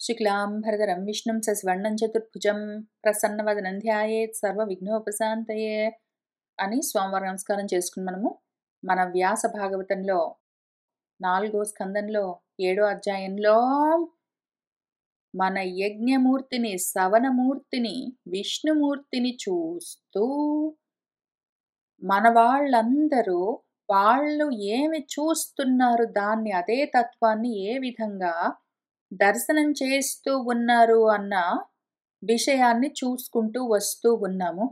శుక్లాంబరధరం విష్ణుం సస్వర్ణం చతుర్భుజం ప్రసన్నవదనం ధ్యాయేత్ సర్వ విఘ్నోపశాంతయే అని స్వామివారి నమస్కారం చేసుకుని మన వ్యాస భాగవతంలో 4వ స్కందంలో 7వ అధ్యాయంలో మన యజ్ఞమూర్తిని సవనమూర్తిని విష్ణుమూర్తిని చూస్తూ మన వాళ్ళందరూ వాళ్ళు ఏమి చూస్తున్నారు దాన్ని అదే తత్వాన్ని ఏ విధంగా దర్శనం చేస్తూ ఉన్నారు అన్న విషయాన్ని చూసుకుంటూ వస్తూ ఉన్నాము.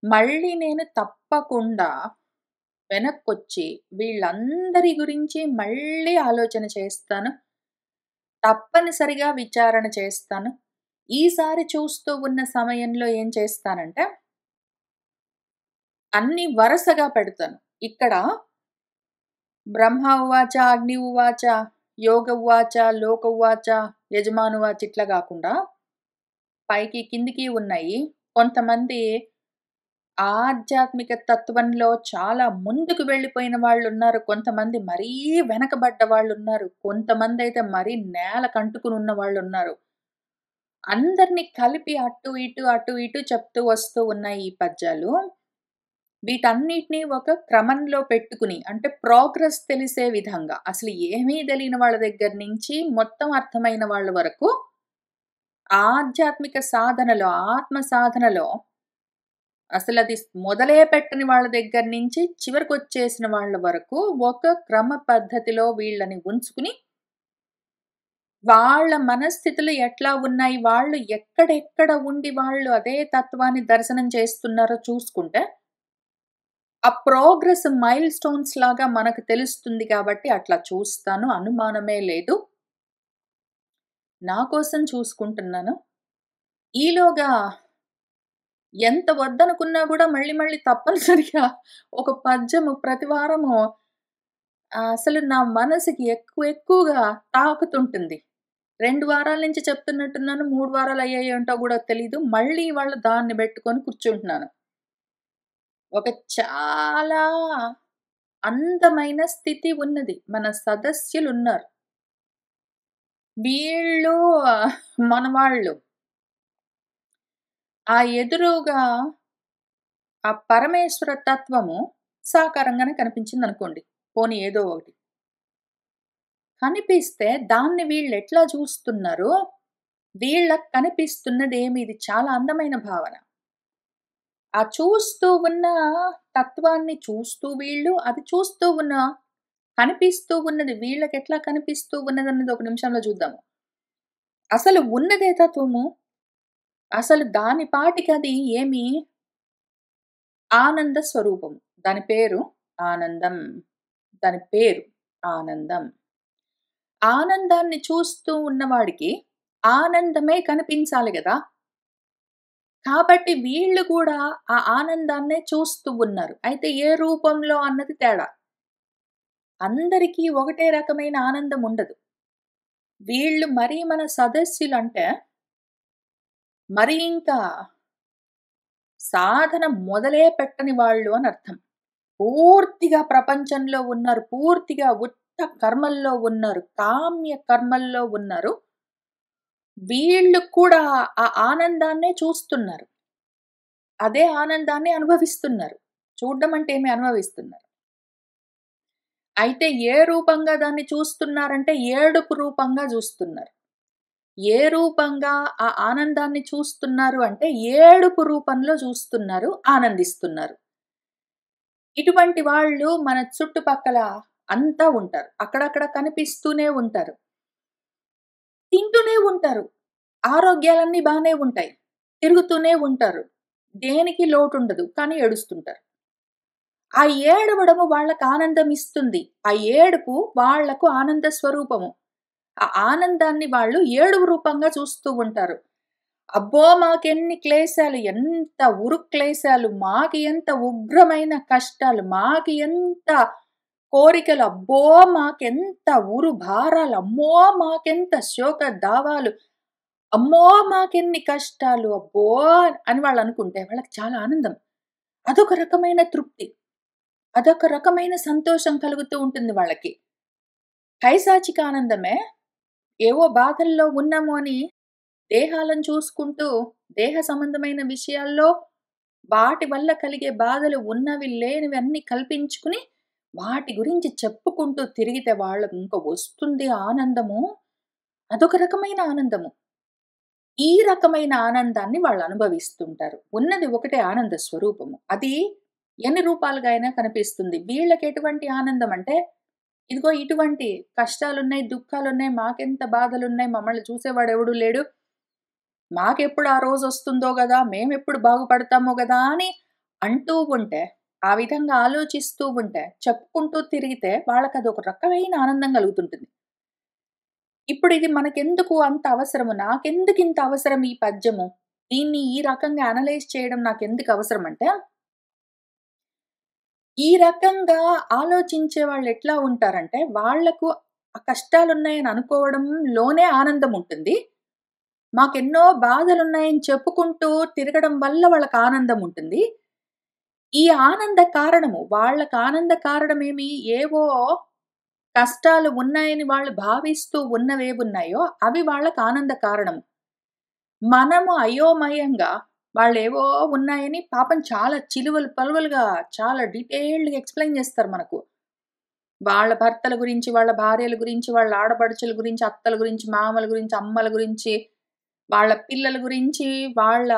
మళ్ళీ నేను తప్పకుండా వెనక్కొచ్చి వీళ్ళందరి గురించి మళ్ళీ ఆలోచన చేస్తాను, తప్పనిసరిగా విచారణ చేస్తాను. ఈసారి చూస్తూ ఉన్న సమయంలో ఏం చేస్తానంటే అన్ని వరుసగా పెడతాను. ఇక్కడ బ్రహ్మ ఉవాచ, అగ్ని ఉవాచ, యోగ ఉవాచ, లోక ఉవాచ, యజమానువాచ ఇట్లా కాకుండా పైకి కిందికి ఉన్నాయి. కొంతమంది ఆధ్యాత్మిక తత్వంలో చాలా ముందుకు వెళ్ళిపోయిన వాళ్ళు ఉన్నారు, కొంతమంది మరీ వెనకబడ్డ వాళ్ళు ఉన్నారు, కొంతమంది అయితే మరీ నేల కంటుకుని ఉన్న వాళ్ళు ఉన్నారు. అందరినీ కలిపి అటు ఇటు అటు ఇటు చెప్తూ వస్తూ ఉన్నాయి ఈ పద్యాలు. వీటన్నిటినీ ఒక క్రమంలో పెట్టుకుని, అంటే ప్రోగ్రెస్ తెలిసే విధంగా, అసలు ఏమీ తెలియని వాళ్ళ దగ్గర నుంచి మొత్తం అర్థమైన వాళ్ళ వరకు ఆధ్యాత్మిక సాధనలో, ఆత్మ సాధనలో అసలు అది మొదలే పెట్టని వాళ్ళ దగ్గర నుంచి చివరికి వచ్చేసిన వాళ్ళ వరకు ఒక క్రమ పద్ధతిలో వీళ్ళని ఉంచుకుని వాళ్ళ మనస్థితులు ఎట్లా ఉన్నాయి, వాళ్ళు ఎక్కడెక్కడ ఉండి వాళ్ళు అదే తత్వాన్ని దర్శనం చేస్తున్నారో చూసుకుంటే ఆ ప్రోగ్రెస్ మైల్ స్టోన్స్ లాగా మనకు తెలుస్తుంది. కాబట్టి అట్లా చూస్తాను, అనుమానమే లేదు. నా కోసం చూసుకుంటున్నాను. ఈలోగా ఎంత వద్దనుకున్నా కూడా మళ్ళీ మళ్ళీ తప్పనిసరిగా ఒక పద్యము ప్రతి వారము అసలు నా మనసుకి ఎక్కువగా తాకుతుంటుంది. 2 వారాల నుంచి చెప్తున్నట్టున్నాను, 3 వారాలు అయ్యాయేంటో కూడా తెలీదు. మళ్ళీ వాళ్ళు దాన్ని పెట్టుకొని కూర్చుంటున్నాను. ఒక చాలా అందమైన స్థితి ఉన్నది. మన సదస్యులున్నారు. వీళ్ళు మనవాళ్ళు. ఆ ఎదురుగా ఆ పరమేశ్వర తత్వము సాకారంగానే కనిపించిందనుకోండి. పోనీ ఏదో ఒకటి. కనిపిస్తే దాన్ని వీళ్ళెట్లా చూస్తున్నారో, వీళ్ళకి కనిపిస్తున్నదేమి, ఇది చాలా అందమైన భావన. ఆ చూస్తూ ఉన్న తత్వాన్ని చూస్తూ వీళ్ళు, అది చూస్తూ ఉన్న కనిపిస్తూ ఉన్నది వీళ్ళకెట్లా కనిపిస్తూ ఉన్నదన్నది ఒక నిమిషంలో చూద్దాము. అసలు ఉన్నదే తత్వము. అసలు దాని పాటికది ఏమి ఆనంద స్వరూపము. దాని పేరు ఆనందం. దాని పేరు ఆనందం. ఆనందాన్ని చూస్తూ ఉన్నవాడికి ఆనందమే కనిపించాలి గదా! కాబట్టి వీళ్ళు కూడా ఆ ఆనందాన్నే చూస్తూ ఉన్నారు. అయితే ఏ రూపంలో అన్నది తేడా. అందరికీ ఒకటే రకమైన ఆనందం ఉండదు. వీళ్ళు మరీ మన సదస్యులంటే మరి ఇంకా సాధన మొదలే పెట్టని వాళ్ళు అని అర్థం. పూర్తిగా ప్రపంచంలో ఉన్నారు. పూర్తిగా ఉత్త కర్మల్లో ఉన్నారు. కామ్య కర్మల్లో ఉన్నారు. వీళ్ళు కూడా ఆ ఆనందాన్నే చూస్తున్నారు. అదే ఆనందాన్ని అనుభవిస్తున్నారు. చూడ్డం అంటే ఏమి, అనుభవిస్తున్నారు. అయితే ఏ రూపంగా దాన్ని చూస్తున్నారంటే ఏడుపు రూపంగా చూస్తున్నారు. ఏ రూపంగా ఆ ఆనందాన్ని చూస్తున్నారు అంటే ఏడుపు రూపంలో చూస్తున్నారు, ఆనందిస్తున్నారు. ఇటువంటి వాళ్ళు మన చుట్టుపక్కల అంతా ఉంటారు. అక్కడక్కడ కనిపిస్తూనే ఉంటారు. తింటూనే ఉంటారు. ఆరోగ్యాలన్నీ బానే ఉంటాయి. తిరుగుతూనే ఉంటారు. దేనికి లోటుండదు. కానీ ఏడుస్తుంటారు. ఆ ఏడవడము వాళ్ళకి ఆనందం ఇస్తుంది. ఆ ఏడుపు వాళ్లకు ఆనంద స్వరూపము. ఆ ఆనందాన్ని వాళ్ళు ఏడుపు రూపంగా చూస్తూ ఉంటారు. అబ్బో! మాకెన్ని క్లేశాలు, ఎంత ఉరుక్లేశాలు, మాకు ఎంత ఉగ్రమైన కష్టాలు, మాకు ఎంత కోరికలు, అబ్బో! మాకెంత ఉరు భారాలు, అమ్మో! మాకెంత శోక దావాలు, అమ్మో! మాకెన్ని కష్టాలు, అబ్బో! అని వాళ్ళు అనుకుంటే వాళ్ళకి చాలా ఆనందం. అదొక రకమైన తృప్తి. అదొక రకమైన సంతోషం కలుగుతూ ఉంటుంది వాళ్ళకి. పైశాచిక ఆనందమే ఏవో బాధల్లో ఉన్నాము అని దేహాలను చూసుకుంటూ, దేహ సంబంధమైన విషయాల్లో వాటి వల్ల కలిగే బాధలు ఉన్నవి, లేనివి అన్నీ కల్పించుకుని, వాటి గురించి చెప్పుకుంటూ తిరిగితే వాళ్ళకి ఇంక వస్తుంది ఆనందము. అదొక రకమైన ఆనందము. ఈ రకమైన ఆనందాన్ని వాళ్ళు అనుభవిస్తుంటారు. ఉన్నది ఒకటే ఆనంద స్వరూపము. అది ఎన్ని రూపాలుగా అయినా కనిపిస్తుంది. వీళ్ళకి ఎటువంటి ఆనందం అంటే, ఇదిగో ఇటువంటి కష్టాలున్నాయి, దుఃఖాలున్నాయి, మాకెంత బాధలున్నాయి, మమ్మల్ని చూసేవాడెవడు లేడు. మాకెప్పుడు ఆ రోజొస్తుందో గదా! మేమెప్పుడు బాగుపడతామో గదా! అని అంటూ ఉంటే, ఆ విధంగా ఆలోచిస్తూ ఉంటే, చెప్పుకుంటూ తిరిగితే వాళ్ళకదొక రకమైన ఆనందం కలుగుతుంటుంది. ఇప్పుడిది మనకెందుకు అంత అవసరము? నాకెందుకింత అవసరం ఈ పద్యము? దీన్ని ఈ రకంగా అనలైజ్ చేయడం నాకెందుకు అవసరమంటే, ఈ రకంగా ఆలోచించే వాళ్ళెట్లా ఉంటారంటే, వాళ్ళకు ఆ కష్టాలున్నాయని అనుకోవడంలోనే ఆనందముంటుంది. మాకెన్నో బాధలున్నాయని చెప్పుకుంటూ తిరగడం వల్ల వాళ్ళకి ఆనందముంటుంది. ఈ ఆనంద కారణము వాళ్ళకి ఆనంద కారణమేమి ఏవో కష్టాలు ఉన్నాయని వాళ్ళు భావిస్తూ ఉన్నవేవున్నాయో అవి వాళ్ళకి ఆనంద కారణము. మనము అయోమయంగా వాళ్ళేవో ఉన్నాయని పాపం చాలా చిలువలు పలువలుగా చాలా డీటెయిల్డ్‌గా ఎక్స్‌ప్లెయిన్ చేస్తారు మనకు. వాళ్ళ భర్తల గురించి, వాళ్ళ భార్యల గురించి, వాళ్ళ ఆడపడుచుల గురించి, అత్తల గురించి, మామల గురించి, అమ్మల గురించి, వాళ్ళ పిల్లల గురించి, వాళ్ళ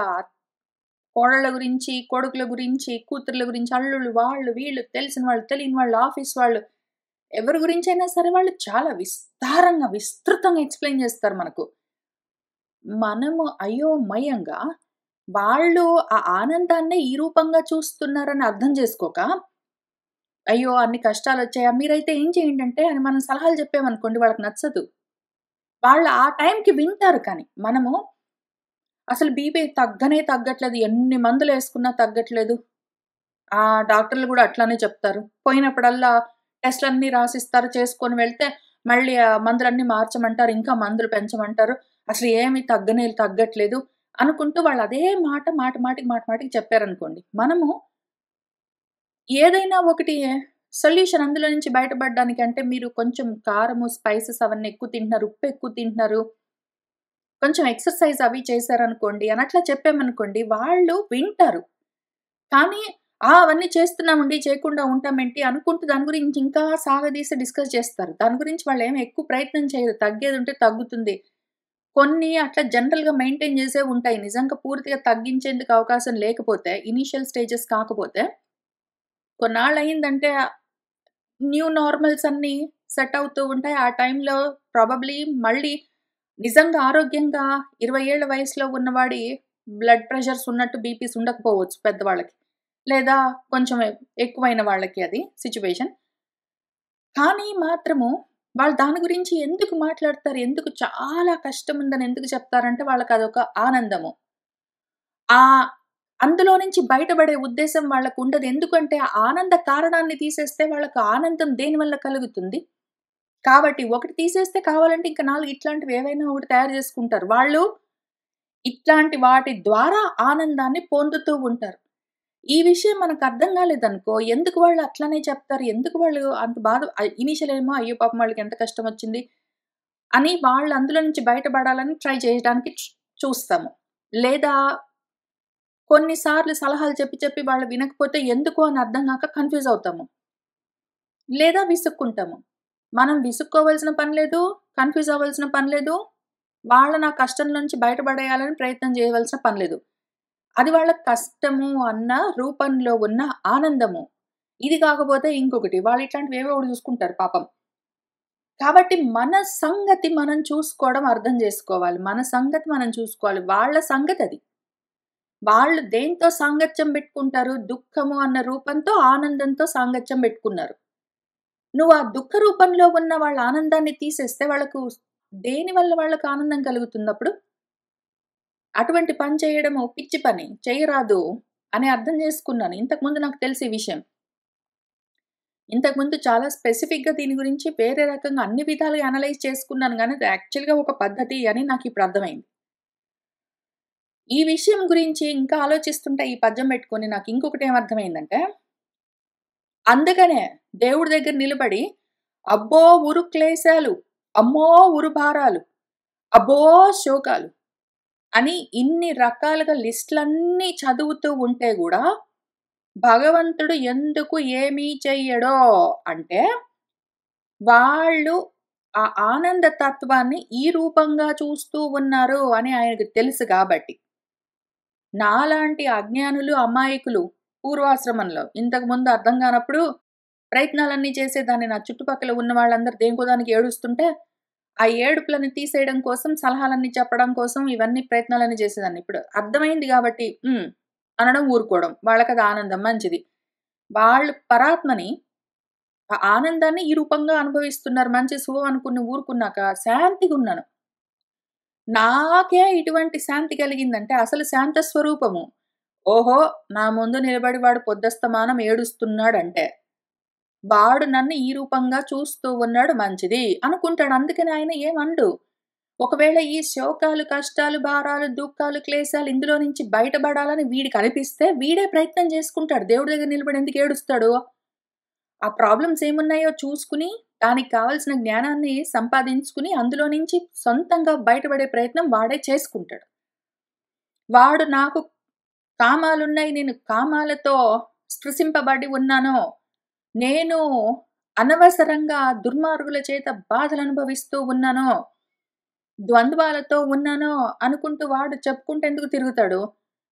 కోడళ్ళ గురించి, కొడుకుల గురించి, కూతుర్ల గురించి, అల్లుళ్ళు, వాళ్ళు, వీళ్ళు, తెలిసిన వాళ్ళు, తెలియని వాళ్ళు, ఆఫీస్ వాళ్ళు, ఎవరి గురించైనా సరే వాళ్ళు చాలా విస్తారంగా, విస్తృతంగా ఎక్స్‌ప్లెయిన్ చేస్తారు మనకు. మనము అయోమయంగా వాళ్ళు ఆ ఆనందాన్నే ఈ రూపంగా చూస్తున్నారని అర్థం చేసుకోక, అయ్యో! అన్ని కష్టాలొచ్చాయా? మీరైతే ఏం చేయండంటే అని మనం సలహాలు చెప్పామనుకోండి వాళ్ళకి నచ్చదు. వాళ్ళు ఆ టైంకి వింటారు కానీ, మనము అసలు బీపీ తగ్గనే తగ్గట్లేదు. ఎన్ని మందులేసుకున్నా తగ్గట్లేదు. డాక్టర్లు గూడా అట్లానే చెప్తారు. పోయినప్పుడల్లా టెస్ట్‌లన్నీ రాసిస్తారు. చేసుకొని వెళ్తే మళ్ళీ మందులన్నీ మార్చమంటారు. ఇంకా మందులు పెంచమంటారు. అసలు ఏమి తగ్గట్లేదు అనుకుంటూ వాళ్ళు అదే మాట మాటికి చెప్పారనుకోండి. మనము ఏదైనా ఒకటి సొల్యూషన్ అందులో నుంచి బయటపడడానికంటే మీరు కొంచెం కారము, స్పైసెస్ అవన్నీ ఎక్కువ తింటున్నారు. ఉప్పు ఎక్కువ తింటున్నారు. కొంచెం ఎక్సర్‌సైజ్ అవి చేశారనుకోండి అని అట్లా చెప్పామనుకోండి వాళ్ళు వింటారు. కానీ అవన్నీ చేస్తున్నామండి, చేయకుండా ఉంటామేంటి అనుకుంటూ దాని గురించి ఇంకా సాగదీసి డిస్కస్ చేస్తారు. దాని గురించి వాళ్ళేమి ఎక్కువ ప్రయత్నం చేయరు. తగ్గేదుంటే తగ్గుతుంది. కొన్ని అట్లా జనరల్‌గా మెయింటైన్ చేసేవి ఉంటాయి. నిజంగా పూర్తిగా తగ్గించేందుకు అవకాశం లేకపోతే, ఇనీషియల్ స్టేజెస్ కాకపోతే, కొన్నాళ్ళయిందంటే న్యూ నార్మల్స్ అన్నీ సెట్ అవుతూ ఉంటాయి. ఆ టైంలో ప్రాబబ్లీ మళ్ళీ నిజంగా ఆరోగ్యంగా 20 ఏళ్ల వయసులో ఉన్నవాడి బ్లడ్ ప్రెషర్స్ ఉన్నట్టు బీపీస్ ఉండకపోవచ్చు పెద్దవాళ్ళకి. లేదా కొంచెం ఎక్కువైన వాళ్ళకి అది సిట్యుయేషన్. కానీ మాత్రము వాళ్ళు దాని గురించి ఎందుకు మాట్లాడతారు? ఎందుకు చాలా కష్టముందని ఎందుకు చెప్తారంటే వాళ్ళకదొక ఆనందము. ఆహ్, అందులో నుంచి బయటపడే ఉద్దేశ్యం వాళ్ళకుండదు. ఎందుకంటే ఆ ఆనంద కారణాన్ని తీసేస్తే వాళ్ళకి ఆనందం దేనివల్ల కలుగుతుంది? కాబట్టి ఒకటి తీసేస్తే కావాలంటే ఇంక 4 ఇట్లాంటివి ఏవైనా ఒకటి తయారు చేసుకుంటారు. వాళ్ళు ఇట్లాంటి వాటి ద్వారా ఆనందాన్ని పొందుతూ ఉంటారు. ఈ విషయం మనకర్థం కాలేదనుకో, ఎందుకు వాళ్ళు అట్లనే చెప్తారు? ఎందుకు వాళ్ళు అంత బాధ ఇనీషియల్ ఏమో అయ్యో! పాపం వాళ్ళకెంత కష్టమొచ్చింది అని వాళ్ళు అందులో నుంచి బయటపడాలని ట్రై చేయడానికి చూస్తాము. లేదా కొన్ని సార్లు సలహాలు చెప్పి వాళ్ళు వినకపోతే ఎందుకు అని అర్థం గాక కన్‌ఫ్యూజ్ అవుతాము. లేదా విసుక్కుంటాము. మనం విసుక్కోవాల్సిన పని లేదు, కన్‌ఫ్యూజ్ అవ్వాల్సిన పని లేదు. వాళ్ళని ఆ కష్టం నుంచి బయటపడేయాలని ప్రయత్నం చేయవలసిన పని లేదు. అది వాళ్ళ కష్టము అన్న రూపంలో ఉన్న ఆనందము. ఇది కాకపోతే ఇంకొకటి. వాళ్ళు ఇట్లాంటివేవో ఒకటి చూసుకుంటారు పాపం. కాబట్టి మన సంగతి మనం చూసుకోవడం అర్థం జేసుకోవాలి. మన సంగతి మనం చూసుకోవాలి. వాళ్ళ సంగతది. వాళ్ళు దేనితో సాంగత్యం బెట్టుకుంటారు? దుఃఖము అన్న రూపంతో, ఆనందంతో సాంగత్యం బెట్టుకున్నారు. నువ్వు ఆ దుఃఖ రూపంలో ఉన్న వాళ్ళ ఆనందాన్ని తీసేస్తే వాళ్ళకు దేని వల్ల వాళ్ళకి ఆనందం కలుగుతుందప్పుడు? అటువంటి పని చేయడము పిచ్చి పని. చేయరాదు అని అర్థం జేసుకున్నాను. ఇంతకుముందు నాకు తెలుసు ఈ విషయం. ఇంతకుముందు చాలా స్పెసిఫిక్‌గా దీని గురించి వేరే రకంగా అన్ని విధాలుగా అనలైజ్ చేసుకున్నాను గానీ, అది యాక్చువల్‌గా ఒక పద్ధతి అని నాకిప్పుడు అర్థమైంది. ఈ విషయం గురించి ఇంకా ఆలోచిస్తుంటే ఈ పద్యం పెట్టుకొని నాకింకొకటేమర్థమైందంటే, అందుకనే దేవుడి దగ్గర నిలబడి, అబ్బో! ఉరు క్లేశాలు, అమ్మో! ఉరు భారాలు అబ్బో! శోకాలు అని ఇన్ని రకాలుగా లిస్టులన్నీ చదువుతూ ఉంటే గూడా, భగవంతుడు ఎందుకు ఏమీ చెయ్యడో అంటే, వాళ్ళు ఆ ఆనంద తత్వాన్ని ఈ రూపంగా చూస్తూ ఉన్నారు అని ఆయనకు తెలుసు గాబట్టి. నాలాంటి అజ్ఞానులు, అమాయకులు పూర్వాశ్రమంలో ఇంతకుముందు అర్థం గానప్పుడు ప్రయత్నాలన్నీ చేసేదాన్ని. నా చుట్టుపక్కల ఉన్న వాళ్ళందరూ దేనికో దానికి ఏడుస్తుంటే, ఆ ఏడుపులని తీసేయడం కోసం, సలహాలన్నీ చెప్పడం కోసం ఇవన్నీ ప్రయత్నాలన్నీ చేసేదాన్ని. ఇప్పుడు అర్థమైంది గాబట్టి అనడం, ఊరుకోవడం. వాళ్ళకది ఆనందం మంచిది. వాళ్ళు పరాత్మని, ఆ ఆనందాన్ని ఈ రూపంగా అనుభవిస్తున్నారు. మంచి శుభం అనుకుని ఊరుకున్నాక శాంతిగున్నాను. నాకే ఇటువంటి శాంతి కలిగిందంటే అసలు శాంత స్వరూపము. ఓహో! నా ముందు నిలబడి వాడు పొద్దస్తమానం ఏడుస్తున్నాడంటే, వాడు నన్ను ఈ రూపంగా చూస్తూ ఉన్నాడు మంచిది అనుకుంటాడు. అందుకని ఆయన ఏమనడు. ఒకవేళ ఈ శోకాలు, కష్టాలు, భారాలు, దుఃఖాలు, క్లేశాలు ఇందులో నుంచి బయటపడాలని వీడికనిపిస్తే వీడే ప్రయత్నం చేసుకుంటాడు. దేవుడి దగ్గర నిలబడి ఎందుకు ఏడుస్తాడు? ఆ ప్రాబ్లమ్స్ ఏమున్నాయో చూసుకుని, దానికి కావాల్సిన జ్ఞానాన్ని సంపాదించుకుని, అందులో నుంచి సొంతంగా బయటపడే ప్రయత్నం వాడే చేసుకుంటాడు. వాడు నాకు కామాలున్నాయి, నేను కామాలతో స్పృశింపబడి ఉన్నాను. నేను అనవసరంగా దుర్మార్గుల చేత బాధలనుభవిస్తూ ఉన్నాను. ద్వంద్వాలతో ఉన్నాను అనుకుంటూ వాడు చెప్పుకుంటూ ఎందుకు తిరుగుతాడు?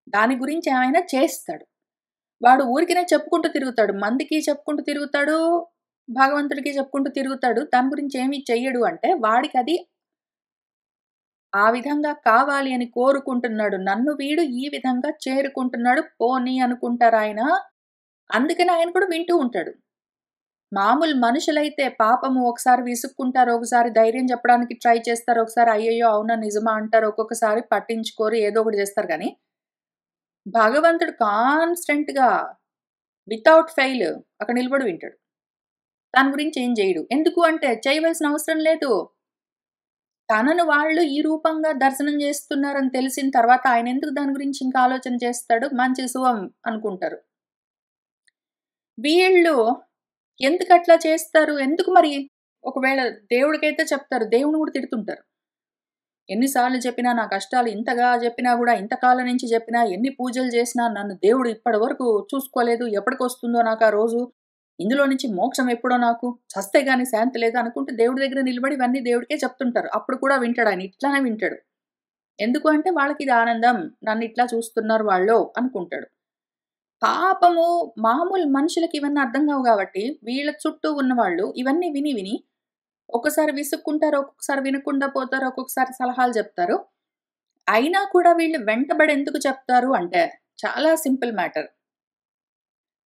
దాని గురించి ఆయన చేస్తాడు. వాడు ఊరికినే చెప్పుకుంటూ తిరుగుతాడు. మందికి చెప్పుకుంటూ తిరుగుతాడు. భగవంతుడికి చెప్పుకుంటూ తిరుగుతాడు. దాని గురించి ఏమి చెయ్యడు అంటే వాడికది ఆ విధంగా కావాలి అని కోరుకుంటున్నాడు. నన్ను వీడు ఈ విధంగా చేరుకుంటున్నాడు పోనీ అనుకుంటారాయన. అందుకని ఆయన కూడా వింటూ ఉంటాడు. మామూలు మనుషులైతే పాపము ఒకసారి విసుక్కుంటారు. ఒకసారి ధైర్యం చెప్పడానికి ట్రై చేస్తారు. ఒకసారి అయ్యయ్యో! అవునా! నిజమా! అంటారు. ఒక్కొక్కసారి పట్టించుకోరు. ఏదో ఒకటి చేస్తారు గానీ, భగవంతుడు కాన్స్టెంట్‌గా వితౌట్ ఫెయిల్ అక్కడ నిలబడి వింటాడు. దాని గురించి ఏం జేయడు. ఎందుకు అంటే చేయవలసిన అవసరం లేదు. తనను వాళ్ళు ఈ రూపంగా దర్శనం జేస్తున్నారని తెలిసిన తర్వాత ఆయనెందుకు దాని గురించి ఇంకా ఆలోచన చేస్తాడు? మంచి శుభం అనుకుంటారు. వీళ్ళు ఎందుకట్లా చేస్తారు? ఎందుకు మరి? ఒకవేళ దేవుడికైతే చెప్తారు. దేవుడిని గూడా తిడుతుంటారు. ఎన్ని సార్లు చెప్పినా నా కష్టాలు ఇంతగా జెప్పినా గూడా, ఇంతకాలం నుంచి జెప్పినా, ఎన్ని పూజలు జేసినా నన్ను దేవుడు ఇప్పటి వరకు చూసుకోలేదు. ఎప్పటికొస్తుందో నాకా రోజు? ఇందులో నుంచి మోక్షం ఎప్పుడో నాకు? చస్తే గాని శాంతి లేదు అనుకుంటూ దేవుడి దగ్గర నిలబడి ఇవన్నీ దేవుడికే చెప్తుంటారు. అప్పుడు కూడా వింటాడాయన. ఇట్లానే వింటాడు. ఎందుకు అంటే వాళ్ళకిది ఆనందం. నన్నిట్లా చూస్తున్నారు వాళ్ళు అనుకుంటాడు. పాపము మామూలు మనుషులకి ఇవన్నీ అర్థం కావు గాబట్టి, వీళ్ళ చుట్టూ ఉన్నవాళ్ళు ఇవన్నీ విని, విని ఒక్కోసారి విసుక్కుంటారు, ఒక్కొక్కసారి వినకుండా పోతారు, ఒక్కొక్కసారి సలహాలు జెప్తారు. అయినా కూడా వీళ్ళు వెంటబడి ఎందుకు చెప్తారు అంటే, చాలా సింపుల్ మ్యాటర్.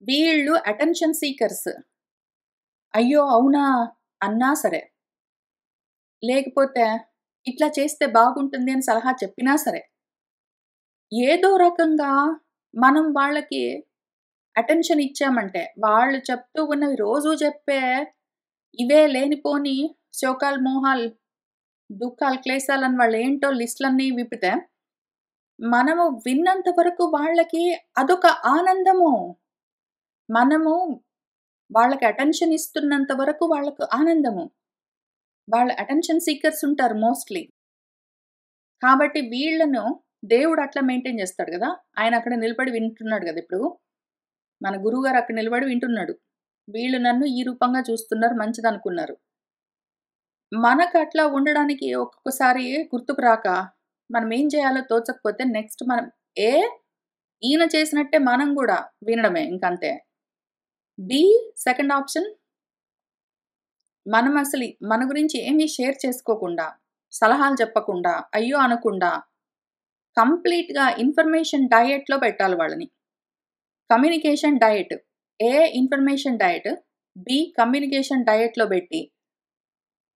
వీళ్ళు అటెన్షన్ సీకర్స్. అయ్యో! అవునా! అన్నా సరే. లేకపోతే ఇట్లా చేస్తే బాగుంటుంది అని సలహా చెప్పినా సరే. ఏదో రకంగా మనం వాళ్ళకి అటెన్షన్ ఇచ్చామంటే, వాళ్ళు చెప్తూ ఉన్నవి రోజు చెప్పే ఇవే లేనిపోని శోకాలు, మోహాలు, దుఃఖాలు, క్లేశాలని వాళ్ళేంటో లిస్ట్‌లన్నీ విప్పితే, మనము విన్నంత వరకు వాళ్ళకి అదొక ఆనందము. మనము వాళ్ళకి అటెన్షన్ ఇస్తున్నంత వరకు వాళ్ళకు ఆనందము. వాళ్ళు అటెన్షన్ సీకర్స్ ఉంటారు మోస్ట్‌లీ. కాబట్టి వీళ్ళను దేవుడు అట్లా మెయింటైన్ చేస్తాడు గదా! ఆయన అక్కడ నిలబడి వింటున్నాడు గదా! ఇప్పుడు. మన గురువుగారు అక్కడ నిలబడి వింటున్నాడు. వీళ్ళు నన్ను ఈ రూపంగా చూస్తున్నారు మంచిదనుకున్నారు. మనకట్లా ఉండడానికి ఒక్కొక్కసారి గుర్తుకు రాక, మనమేం జేయాలో తోచకపోతే నెక్స్ట్ మనం ఏ ఈయన చేసినట్టే మనం గూడా వినడమే ఇంకంతే. బి సెకండ్ ఆప్షన్ మనమసలు మన గురించి ఏమి షేర్ చేసుకోకుండా, సలహాలు చెప్పకుండా, అయ్యో అనకుండా, కంప్లీట్‌గా ఇన్ఫర్మేషన్ డయట్‌లో పెట్టాలి వాళ్ళని. Communication diet. A information diet, B communication డయట్‌లో బెట్టి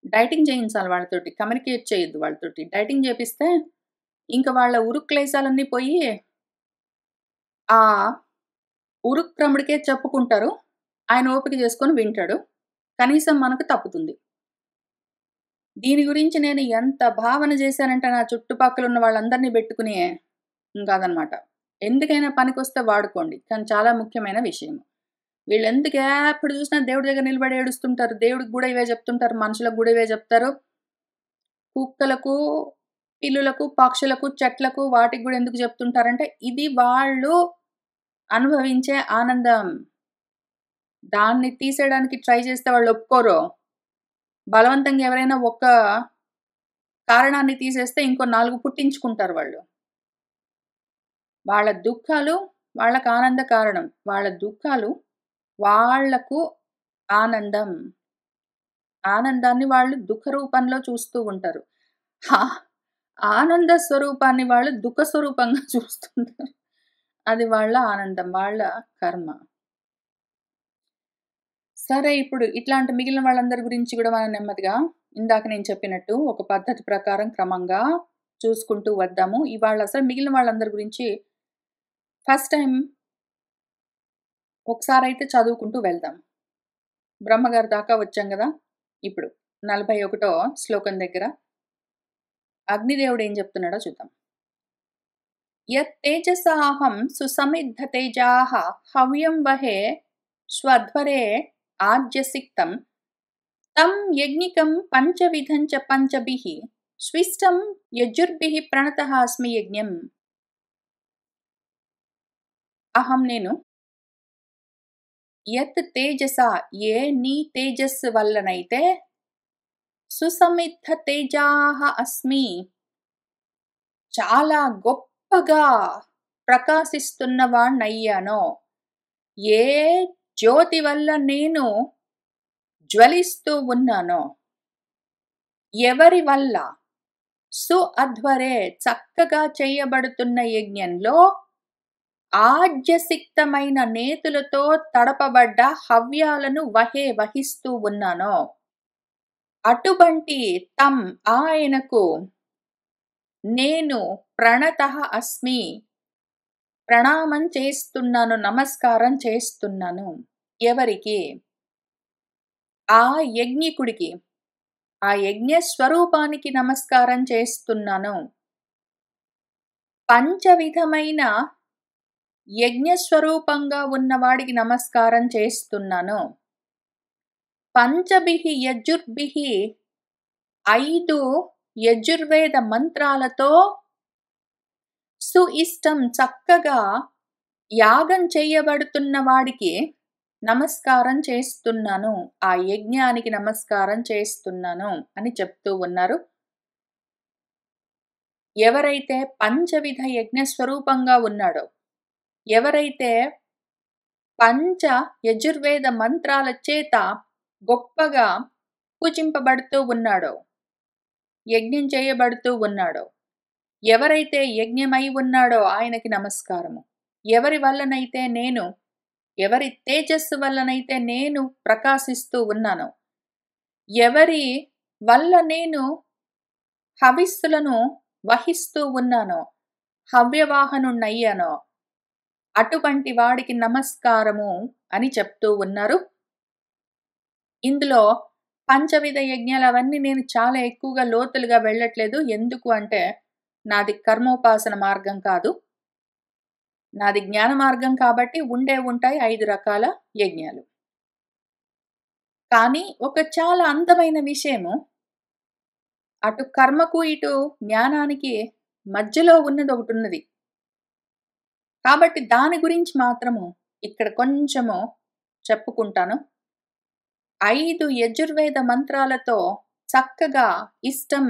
డైటింగ్ చేయించాలి వాళ్ళతోటి. కమ్యూనికేట్ చేయొద్దు వాళ్ళతోటి. డైటింగ్ చేపిస్తే ఇంక వాళ్ళ ఉరుక్లేశాలన్నీ పోయి ఆ ఉరుక్రముడికే చెప్పుకుంటారు. ఆయన ఓపిక చేసుకొని వింటాడు. కనీసం మనకు తప్పుతుంది. దీని గురించి నేను ఎంత భావన చేశానంటే నా చుట్టుపక్కలున్న వాళ్ళందరిని బెట్టుకుని ఇంకదనమాట. ఎందుకైనా పనికొస్తే వాడుకోండి. కానీ చాలా ముఖ్యమైన విషయం. వీళ్ళెందుకు ఎప్పుడు చూసినా దేవుడి దగ్గర నిలబడి ఏడుస్తుంటారు. దేవుడికి గూడా ఇవే చెప్తుంటారు. మనుషులకు గూడా ఇవే చెప్తారు. కుక్కలకు పిల్లులకు, పక్షులకు, చెట్లకు వాటికి గూడా ఎందుకు జెప్తుంటారంటే, ఇది వాళ్ళు అనుభవించే ఆనందం. దాన్ని తీసేయడానికి ట్రై చేస్తే వాళ్ళు ఒప్పుకోరు. బలవంతంగా ఎవరైనా ఒక్క కారణాన్ని తీసేస్తే ఇంకో 4 పుట్టించుకుంటారు వాళ్ళు. వాళ్ళ దుఃఖాలు వాళ్ళకి ఆనంద కారణం. వాళ్ళ దుఃఖాలు వాళ్ళకు ఆనందం. ఆనందాన్ని వాళ్ళు దుఃఖ రూపంలో చూస్తూ ఉంటారు. హా! ఆనంద స్వరూపాన్ని వాళ్ళు దుఃఖ స్వరూపంగా చూస్తుంటారు. అది వాళ్ళ ఆనందం. వాళ్ళ కర్మ. సరే ఇప్పుడు ఇట్లాంటి మిగిలిన వాళ్ళందరి గురించి గూడా మనం నెమ్మదిగా ఇందాక నేను చెప్పినట్టు ఒక పద్ధతి ప్రకారం క్రమంగా చూసుకుంటూ వద్దాము. ఇవాళ అసలు మిగిలిన వాళ్ళందరి గురించి ఫస్ట్ టైమ్ ఒకసారైతే చదువుకుంటూ వెళ్దాం. బ్రహ్మగారి దాకా వచ్చాం గదా! ఇప్పుడు 41 శ్లోకం దగ్గర అగ్నిదేవుడు ఏం చెప్తున్నాడో చూద్దాం. యత్తేజసాహం సుసమిద్ధతేజాః హవ్యం వహే స్వధ్వరే ఆజ్యసిక్తం తం యజ్ఞికం పంచవిధం చ పంచభిః స్విష్టం యజుర్భిః ప్రణతః అస్మి యజ్ఞం. అహం నేను యత్ తేజస ఏ నీ తేజస్సు వల్లనైతే సుసమిద్ధ తేజాః అస్మి చాలా గొప్పగా ప్రకాశిస్తున్న వాణ్ణయ్యానో, ఏ జ్యోతి వల్ల నేను జ్వలిస్తూ ఉన్నానో, ఎవరి వల్ల అధ్వరే చక్కగా చేయబడుతున్న యజ్ఞంలో ఆజ్యసిక్తమైన నేతులతో తడపబడ్డ హవ్యాలను వహిస్తూ ఉన్నానో, అటువంటి ఆయనకు నేను ప్రణతః అస్మి ప్రణామం చేస్తున్నాను, నమస్కారం చేస్తున్నాను. ఎవరికి? ఆ యజ్ఞికుడికి, ఆ యజ్ఞ స్వరూపానికి నమస్కారం చేస్తున్నాను. పంచవిధమైన యజ్ఞ స్వరూపంగా ఉన్నవాడికి నమస్కారం చేస్తున్నాను. పంచభిః యజుర్భిః 5 యజుర్వేద మంత్రాలతో సుఇష్టం చక్కగా యాగం చేయబడుతున్న వాడికి నమస్కారం చేస్తున్నాను. ఆ యజ్ఞానికి నమస్కారం చేస్తున్నాను అని చెప్తూ ఉన్నారు. ఎవరైతే పంచవిధ యజ్ఞ స్వరూపంగా ఉన్నాడో, ఎవరైతే పంచ యజుర్వేద మంత్రాల చేత గొప్పగా పూజింపబడుతూ ఉన్నాడో, యజ్ఞం చేయబడుతూ ఉన్నాడో, ఎవరైతే యజ్ఞమై ఉన్నాడో ఆయనకి నమస్కారము. ఎవరి వల్లనైతే నేను, ఎవరి తేజస్సు వల్లనైతే నేను ప్రకాశిస్తూ ఉన్నానో, ఎవరి వల్ల నేను హవిస్సులను వహిస్తూ ఉన్నానో, హవ్యవాహనుణ్ణయ్యానో, అటువంటి వాడికి నమస్కారము అని చెప్తూ ఉన్నారు. ఇందులో పంచవిధ యజ్ఞాలు అవన్నీ నేను చాలా ఎక్కువగా లోతులుగా వెళ్ళట్లేదు. ఎందుకు అంటే నాది కర్మోపాసన మార్గం కాదు, నాది జ్ఞాన మార్గం కాబట్టి ఉంటాయి 5 రకాల యజ్ఞాలు. కానీ ఒక చాలా అందమైన విషయము, అటు కర్మకు ఇటు జ్ఞానానికి మధ్యలో ఉన్నది ఒకటున్నది. కాబట్టి దాని గురించి మాత్రము ఇక్కడ కొంచెము చెప్పుకుంటాను. 5 యజుర్వేద మంత్రాలతో చక్కగా ఇష్టం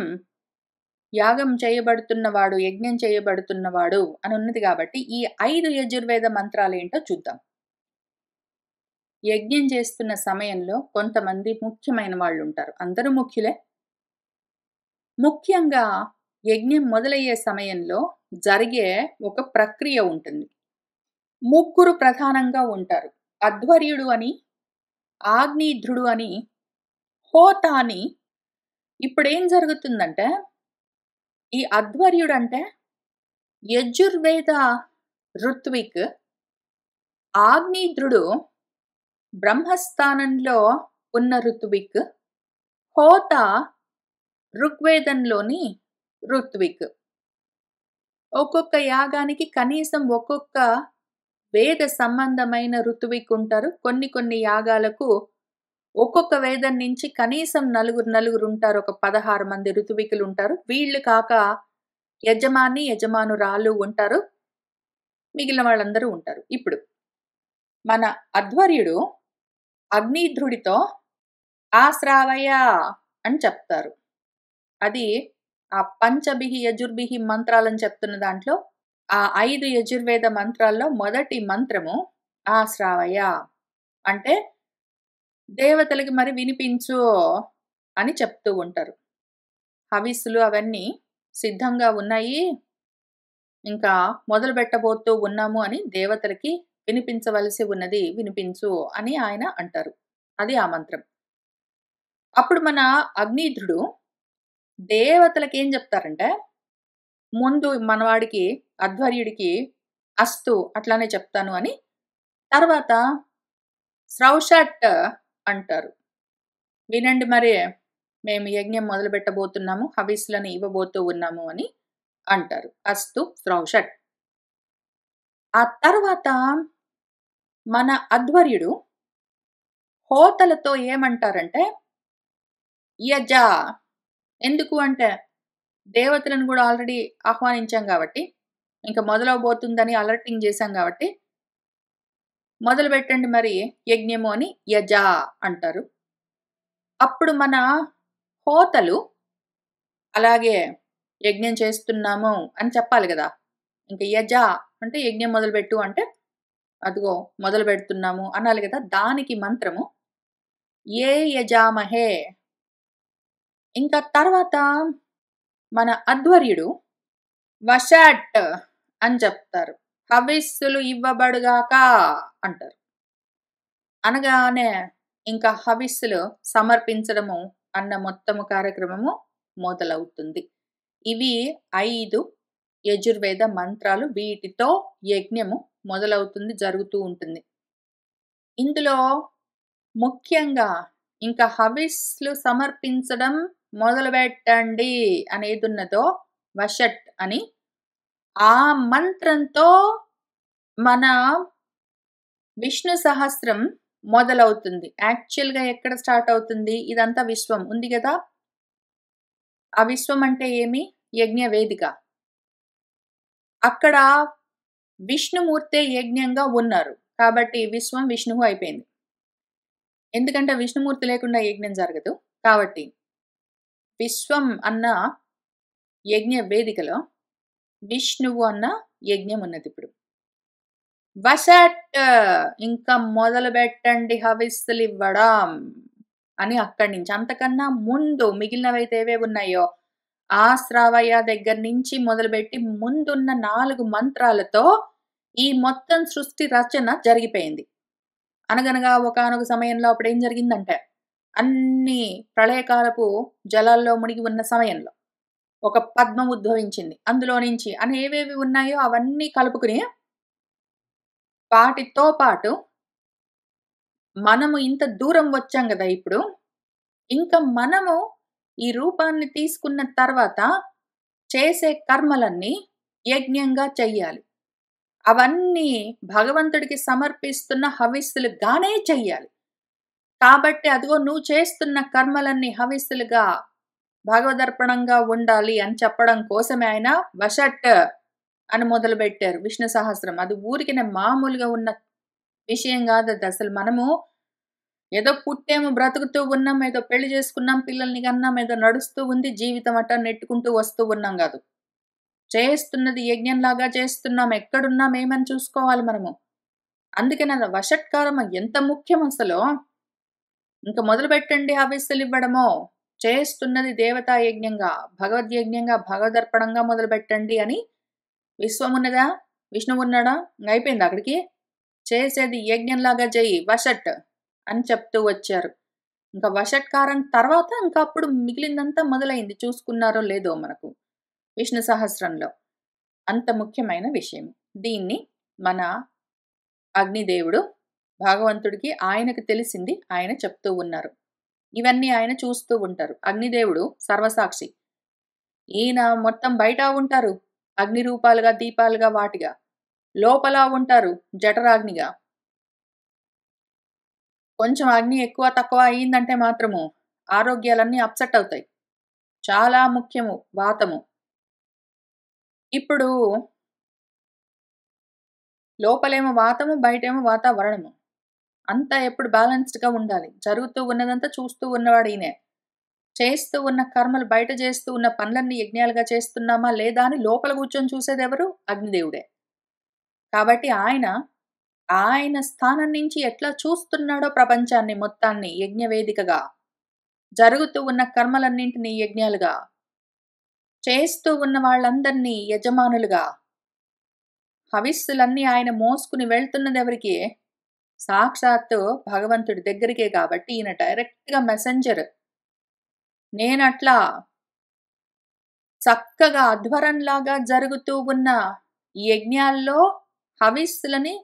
యాగం చేయబడుతున్నవాడు, యజ్ఞం చేయబడుతున్నవాడు అని ఉన్నది కాబట్టి ఈ 5 యజుర్వేద మంత్రాలేంటో చూద్దాం. యజ్ఞం చేస్తున్న సమయంలో కొంతమంది ముఖ్యమైన వాళ్ళు ఉంటారు. అందరూ ముఖ్యులే. ముఖ్యంగా యజ్ఞం మొదలయ్యే సమయంలో జరిగే ఒక ప్రక్రియ ఉంటుంది. 3 ప్రధానంగా ఉంటారు. అధ్వర్యుడు అని, ఆగ్నేయుడు అని, హోత అని. ఇప్పుడేం జరుగుతుందంటే, ఈ అధ్వర్యుడు అంటే యజుర్వేద ఋత్విక్, ఆగ్నేయుడు బ్రహ్మస్థానంలో ఉన్న ఋత్విక్, హోత ఋగ్వేదంలోని ఋత్విక్. ఒక్కొక్క యాగానికి కనీసం ఒక్కొక్క వేద సంబంధమైన ఋత్విక్ ఉంటారు. కొన్ని యాగాలకు ఒక్కొక్క వేదం నుంచి కనీసం నలుగురు ఉంటారు. ఒక 16 మంది ఋత్వికులు ఉంటారు. వీళ్ళు కాక యజమాని, యజమానురాలు ఉంటారు. మిగిలిన వాళ్ళందరూ ఉంటారు. ఇప్పుడు మన అధ్వర్యుడు అగ్నిధ్రుడితో ఆశ్రావయ అని చెప్తారు. అది ఆ పంచభిః యజుర్భిః మంత్రాలని చెప్తున్న దాంట్లో ఆ 5 యజుర్వేద మంత్రాల్లో మొదటి మంత్రము ఆశ్రావయ. అంటే దేవతలకి మరి వినిపించు అని చెప్తూ ఉంటారు. హవిస్సులు అవన్నీ సిద్ధంగా ఉన్నాయి. ఇంకా మొదలుపెట్టబోతూ ఉన్నాము అని దేవతలకి వినిపించవలసి ఉన్నది. వినిపించు అని ఆయన అంటారు. అది ఆ మంత్రం. అప్పుడు మన అగ్నిధ్రుడు దేవతలకేం చెప్తారంటే, ముందు మనవాడికి అధ్వర్యుడికి అస్తు అట్లానే చెప్తాను అని, తర్వాత స్రౌషట్ అంటారు. వినండి మరి మేము యజ్ఞం మొదలుపెట్టబోతున్నాము. హవిస్సులను ఇవ్వబోతూ ఉన్నాము అని అంటారు. అస్తు స్రౌషట్. ఆ తర్వాత మన అధ్వర్యుడు హోతలతో ఏమంటారంటే, యజ. ఎందుకు అంటే, దేవతలను గూడా ఆల్రెడీ ఆహ్వానించాం గాబట్టి, ఇంక మొదలవబోతుందని అలర్టింగ్ జేశాం గాబట్టి, మొదలుపెట్టండి మరి యజ్ఞము అని యజ అంటారు. అప్పుడు మన హోతలు అలాగే యజ్ఞం చేస్తున్నాము అని చెప్పాలి గదా! ఇంక యజ అంటే యజ్ఞం మొదలుపెట్టు అంటే, అదిగో మొదలుపెడుతున్నాము అనాలి గదా! దానికి మంత్రము ఏ యజామహే. ఇంకా తర్వాత మన అధ్వర్యుడు వషట్ అని చెప్తారు. హవిస్సులు ఇవ్వబడుగాక అంటారు. అనగానే ఇంకా హవిస్సులు సమర్పించడము అన్న మొత్తము కార్యక్రమము మొదలవుతుంది. ఇవి 5 యజుర్వేద మంత్రాలు. వీటితో యజ్ఞము మొదలవుతుంది, జరుగుతూ ఉంటుంది. ఇందులో ముఖ్యంగా ఇంకా హవిస్లు సమర్పించడం మొదలుపెట్టండి అనేదున్నదో వషట్ అని, ఆ మంత్రంతో మన విష్ణు సహస్రం మొదలవుతుంది. యాక్చువల్‌గా ఎక్కడ స్టార్ట్ అవుతుంది? ఇదంతా విశ్వం ఉంది గదా! ఆ విశ్వం అంటే ఏమి? యజ్ఞ వేదిక. అక్కడ విష్ణుమూర్తే యజ్ఞంగా ఉన్నారు. కాబట్టి విశ్వం విష్ణువు అయిపోయింది. ఎందుకంటే విష్ణుమూర్తి లేకుండా యజ్ఞం జరగదు. కాబట్టి విశ్వం అన్న యజ్ఞ వేదికలో విష్ణువు అన్న యజ్ఞం ఉన్నదిప్పుడు. వషట్ ఇంకా మొదలుపెట్టండి హవిస్సులివ్వడం అని అక్కడి నుంచి. అంతకన్నా ముందు మిగిలినవైతే ఏవేవి ఉన్నాయో ఆశ్రావయ దగ్గర నుంచి మొదలుపెట్టి ముందున్న 4 మంత్రాలతో ఈ మొత్తం సృష్టి రచన జరిగిపోయింది. అనగనగా ఒకానొక సమయంలో అప్పుడేం జరిగిందంటే, అన్ని ప్రళయకాలపు జలాల్లో మునిగి ఉన్న సమయంలో ఒక పద్మం ఉద్భవించింది. అందులో నుంచి అని ఏవేవి ఉన్నాయో అవన్నీ కలుపుకుని, వాటితో పాటు మనము ఇంత దూరం వచ్చాం గదా! ఇప్పుడు. ఇంకా మనము ఈ రూపాన్ని తీసుకున్న తర్వాత చేసే కర్మలన్నీ యజ్ఞంగా చెయ్యాలి. అవన్నీ భగవంతుడికి సమర్పిస్తున్న హవిస్సులుగానే చెయ్యాలి. కాబట్టి అదిగో నువ్వు చేస్తున్న కర్మలన్నీ హవిస్సులుగా భగవదర్పణంగా ఉండాలి అని చెప్పడం కోసమే ఆయన వషట్ అని మొదలుపెట్టారు విష్ణు సహస్రం. అది ఊరికినే మామూలుగా ఉన్న విషయం గాదది. అసలు మనము ఏదో పుట్టాము, బ్రతుకుతూ ఉన్నాం, ఏదో పెళ్లి చేసుకున్నాం, పిల్లల్ని కన్నాం, ఏదో నడుస్తూ ఉంది జీవితం అట్టా నెట్టుకుంటూ వస్తూ ఉన్నాం గాదు. చేస్తున్నది యజ్ఞంలాగా చేస్తున్నాం. ఎక్కడున్నాం ఏమని చూసుకోవాలి మనము. అందుకనే అది వషట్కారం ఎంత ముఖ్యం అసలో. ఇంక మొదలుపెట్టండి హవిస్సులివ్వడమో. చేస్తున్నది దేవతా యజ్ఞంగా, భగవద్యజ్ఞంగా, భగవదర్పణంగా మొదలుపెట్టండి అని విశ్వమున్నదా? విష్ణువున్నాడా? ఇంగయిపోయిందా అక్కడికి? చేసేది యజ్ఞంలాగా చెయ్యి వషట్ అని చెప్తూ వచ్చారు. ఇంకా వషట్కారం తర్వాత ఇంకా అప్పుడు మిగిలిందంతా మొదలైంది. చూసుకున్నారో లేదో మనకు విష్ణు సహస్రంలో. అంత ముఖ్యమైన విషయం. దీన్ని మన అగ్నిదేవుడు భగవంతుడికి ఆయనకు తెలిసింది ఆయన చెప్తూ ఉన్నారు. ఇవన్నీ ఆయన చూస్తూ ఉంటారు. అగ్నిదేవుడు సర్వసాక్షి. ఈయన మొత్తం బయట ఉంటారు. అగ్ని రూపాలుగా, దీపాలుగా వాటిగా. లోపల ఉంటారు జఠరాగ్నిగా. కొంచెం అగ్ని ఎక్కువ, తక్కువ అయిందంటే మాత్రము ఆరోగ్యాలన్నీ అప్సెట్ అవుతాయి. చాలా ముఖ్యము వాతము. ఇప్పుడు లోపలేమో వాతము, బయటేమో వాతావరణము. అంతా ఎప్పుడు బ్యాలెన్స్డ్‌గా ఉండాలి. జరుగుతూ ఉన్నదంతా చూస్తూ ఉన్నవాడు ఈయనే. చేస్తూ ఉన్న కర్మలు బయట చేస్తూ ఉన్న పనులన్నీ యజ్ఞాలుగా చేస్తున్నామా లేదా అని లోపల కూర్చొని చూసేదెవరు? అగ్నిదేవుడే. కాబట్టి ఆయన స్థానం నుంచి ఎట్లా చూస్తున్నాడో ప్రపంచాన్ని మొత్తాన్ని యజ్ఞవేదికగా, జరుగుతూ ఉన్న కర్మలన్నింటినీ యజ్ఞాలుగా, చేస్తూ ఉన్న వాళ్ళందరినీ యజమానులుగా, హవిస్సులన్నీ ఆయన మోసుకుని వెళ్తున్నదెవరికి? సాక్షాత్తు భగవంతుడి దగ్గరికే కాబట్టి ఈయన డైరెక్ట్‌గా మెసెంజర్. నేనట్లా చక్కగా అధ్వరంలాగా జరుగుతూ ఉన్న యజ్ఞాల్లో హవిస్సులని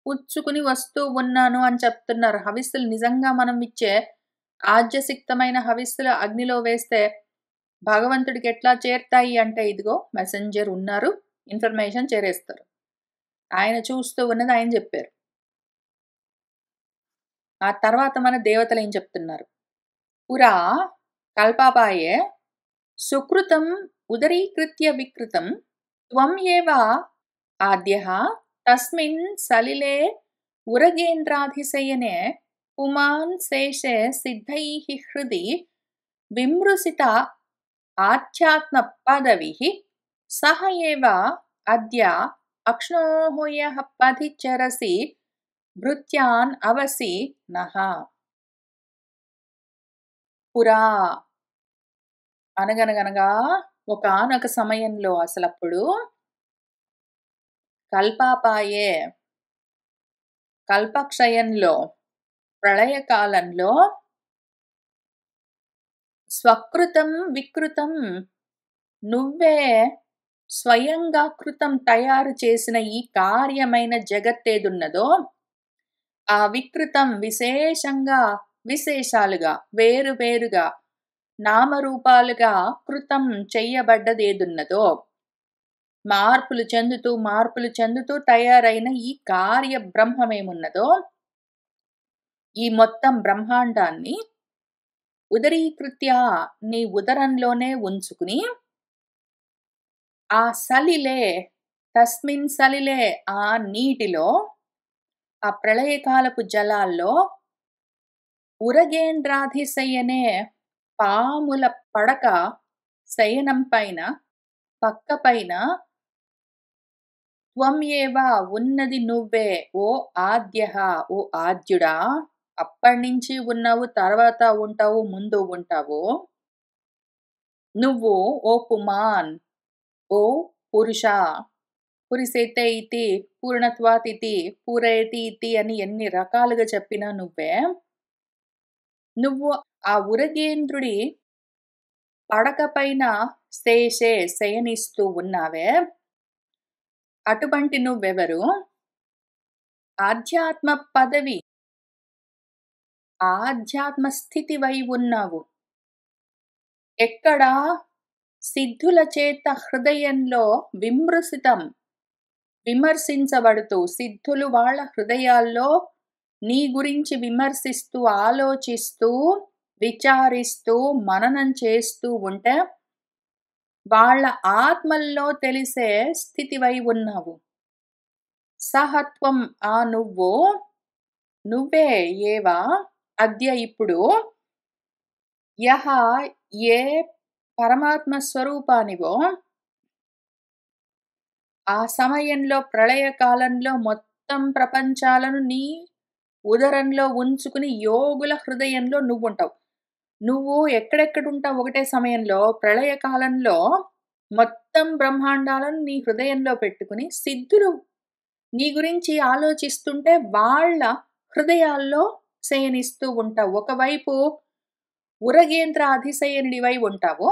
పుచ్చుకుని వస్తూ ఉన్నాను అని చెప్తున్నారు. హవిస్సులు నిజంగా మనం ఇచ్చే ఆజ్యసిక్తమైన హవిస్సులు అగ్నిలో వేస్తే భగవంతుడికి ఎట్లా చేరుతాయి అంటే ఇదిగో మెసెంజర్ ఉన్నారు. ఇన్ఫర్మేషన్ చేరేస్తారు. ఆయన చూస్తూ ఉన్నది ఆయన చెప్పారు. ఆ తర్వాత మన దేవతలేం చెప్తున్నారు. పురా కల్పాపాయే సుకృతం ఉదరీకృత్య వికృతం త్వం ఏవ ఆద్యః తస్మిన్ సలిలే ఉరగేంద్రాధిశయనే పుమాన్ శేషే సిద్ధైః హృది విమృశిత ఆధ్యాత్మ పదవిః సహ ఏవ అద్య అక్ష్ణోః యః పథి చరసి భృత్యాన్ అవసి నః. పురా అనగనగనగా ఒకానొక సమయంలో అసలప్పుడు కల్పాపాయే కల్పక్షయంలో ప్రళయకాలంలో స్వకృతం వికృతం నువ్వే స్వయంగా కృతం తయారు చేసిన ఈ కార్యమైన జగత్తేదున్నదో ఆ వికృతం విశేషంగా విశేషాలుగా వేరువేరుగా నామరూపాలుగా కృతం చెయ్యబడ్డదేదున్నదో మార్పులు చెందుతూ తయారైన ఈ కార్య బ్రహ్మమేమున్నదో ఈ మొత్తం బ్రహ్మాండాన్ని ఉదరీకృత్య నీ ఉదరంలోనే ఉంచుకుని ఆ సలిలే తస్మిన్ సలిలే ఆ నీటిలో ఆ ప్రళయకాలపు జలాల్లో ఉరగేంద్రాధిశయనే పాముల పడక శయనం పైన పక్క పైన త్వం ఏవ ఉన్నది నువ్వే ఓ ఆద్యః ఓ ఆద్యుడా అప్పటినుంచి ఉన్నావు తర్వాత ఉంటావు ముందు ఉంటావు నువ్వు ఓ పుమాన్ ఓ పురుష పురిసేతే ఇతి పూర్ణత్వాత్ ఇతి పూరయతి ఇతి అని ఎన్ని రకాలుగా చెప్పినా నువ్వు ఆ ఉరగేంద్రుడి పడక పైన శేషే శయనిస్తూ ఉన్నావే అటువంటి నువ్వెవరు ఆధ్యాత్మ పదవి ఆధ్యాత్మ స్థితివై ఉన్నావు ఎక్కడ సిద్ధుల చేత హృదయంలో విమర్శించబడుతూ సిద్ధులు వాళ్ళ హృదయాల్లో నీ గురించి విమర్శిస్తూ ఆలోచిస్తూ విచారిస్తూ మననం చేస్తూ ఉంటే వాళ్ళ ఆత్మల్లో తెలిసే స్థితివై ఉన్నావు సహత్వం ఆ నువ్వే ఏవా అద్య ఇప్పుడు యహ ఏ పరమాత్మ స్వరూపానివో ఆ సమయంలో ప్రళయకాలంలో మొత్తం ప్రపంచాలను నీ ఉదరంలో ఉంచుకుని యోగుల హృదయంలో నువ్వుంటావు నువ్వు ఎక్కడెక్కడుంటావు ఒకటే సమయంలో ప్రళయకాలంలో మొత్తం బ్రహ్మాండాలను నీ హృదయంలో పెట్టుకుని సిద్ధులు నీ గురించి ఆలోచిస్తుంటే వాళ్ళ హృదయాల్లో శయనిస్తూ ఉంటావు ఒకవైపు ఉరగేంద్ర అధిశయనుడివై ఉంటావు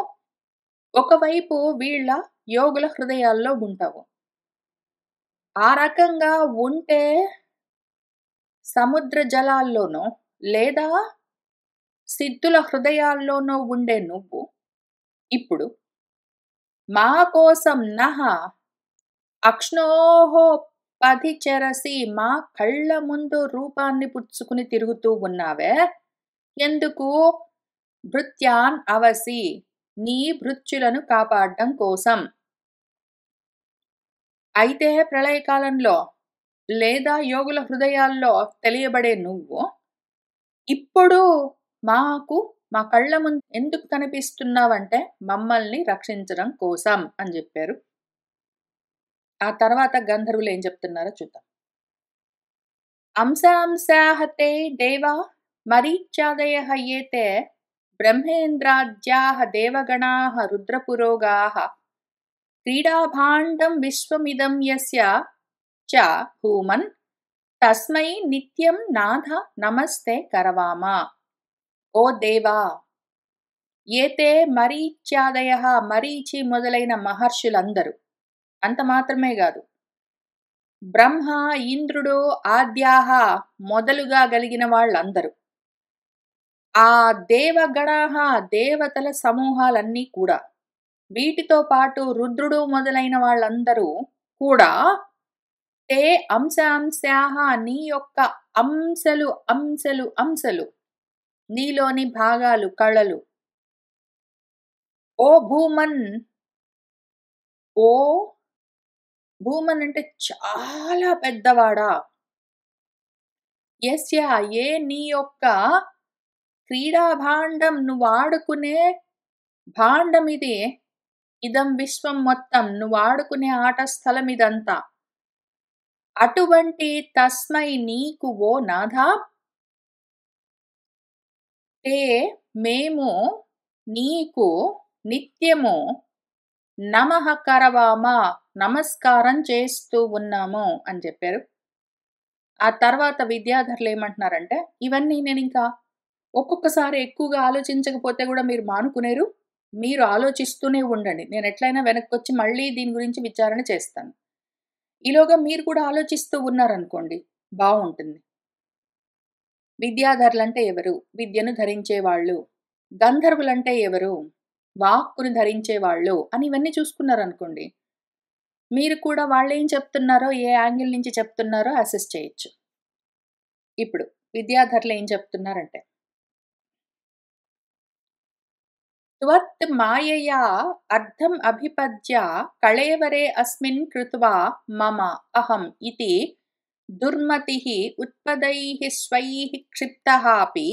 ఒకవైపు వీళ్ళ యోగుల హృదయాల్లో ఉంటావు ఆ రకంగా ఉంటే సముద్ర జలాల్లోనో లేదా సిద్ధుల హృదయాల్లోనో ఉండే నువ్వు ఇప్పుడు మా కోసం నహ అక్ష్ణోహో పధిచరసి మా కళ్ళ ముందు రూపాన్ని పుచ్చుకుని తిరుగుతూ ఉన్నావే ఎందుకు భృత్యాన్ అవసి నీ భృత్యులను కాపాడడం కోసం అయితే ప్రళయకాలంలో లేదా యోగుల హృదయాల్లో తెలియబడే నువ్వు ఇప్పుడు మాకు మా కళ్ళ ముందు ఎందుకు కనిపిస్తున్నావంటే మమ్మల్ని రక్షించడం కోసం అని చెప్పారు. ఆ తర్వాత గంధర్వులు ఏం చెప్తున్నారో చూద్దాం. అంశాంశాహతే దేవా మరీచ్యాదయః ఏతే బ్రహ్మేంద్రాద్యాః దేవగణాః రుద్రపురోగాః క్రీడాభాండం విశ్వమిదం యస్య చ భూమన్ తస్మై నిత్యం నాథ నమస్తే కరవామా. ఓ దేవా, ఏతే మరీచ్యాదయః మరీచి మొదలైన మహర్షులందరూ, అంత మాత్రమే కాదు, బ్రహ్మ ఇంద్రుడు ఆద్యాహ మొదలుగా గలిగిన వాళ్ళందరూ, ఆ దేవగణాహ దేవతల సమూహాలన్నీ కూడా, వీటితో పాటు రుద్రుడు మొదలైన వాళ్ళందరూ కూడా తే అంశాంశాహ నీ యొక్క అంశలు అంశలు అంశలు, నీలోని భాగాలు కళలు, ఓ భూమన్, ఓ భూమన్ అంటే చాలా పెద్దవాడా, యస్య ఏ నీ యొక్క క్రీడా భాండం నువ్వు ఆడుకునే భాండం ఇది, ఇదం విశ్వం మొత్తం నువ్వు ఆడుకునే ఆట స్థలం ఇదంతా, అటువంటి తస్మై నీకు ఓ నాథా, తే మేము నీకు నిత్యము నమః కరవామా నమస్కారం చేస్తూ ఉన్నాము అని చెప్పారు. ఆ తర్వాత విద్యాధరులు ఏమంటున్నారంటే, ఇవన్నీ నేను ఇంకా ఒక్కొక్కసారి ఎక్కువగా ఆలోచించకపోతే కూడా మీరు మానుకునేరు, మీరు ఆలోచిస్తూనే ఉండండి, నేను ఎట్లయినా వెనక్కి వచ్చి మళ్ళీ దీని గురించి విచారణ చేస్తాను. ఈలోగా మీరు కూడా ఆలోచిస్తూ ఉన్నారనుకోండి, బాగుంటుంది. విద్యాధరులంటే ఎవరు? విద్యను ధరించేవాళ్ళు. గంధర్వులంటే ఎవరు? వాక్కును ధరించేవాళ్ళు అని ఇవన్నీ చూసుకున్నారనుకోండి, మీరు కూడా వాళ్ళేం చెప్తున్నారో, ఏ యాంగిల్ నుంచి చెప్తున్నారో అసెస్ చేయొచ్చు. ఇప్పుడు విద్యాధరులు ఏం చెప్తున్నారంటే, త్వత్ మాయయా అర్థం అభిపద్య కళేవరే అస్మిన్ కృత్వా మమ అహం ఇతి దుర్మతిః ఉత్పదైః స్వైః క్షిప్తః అపి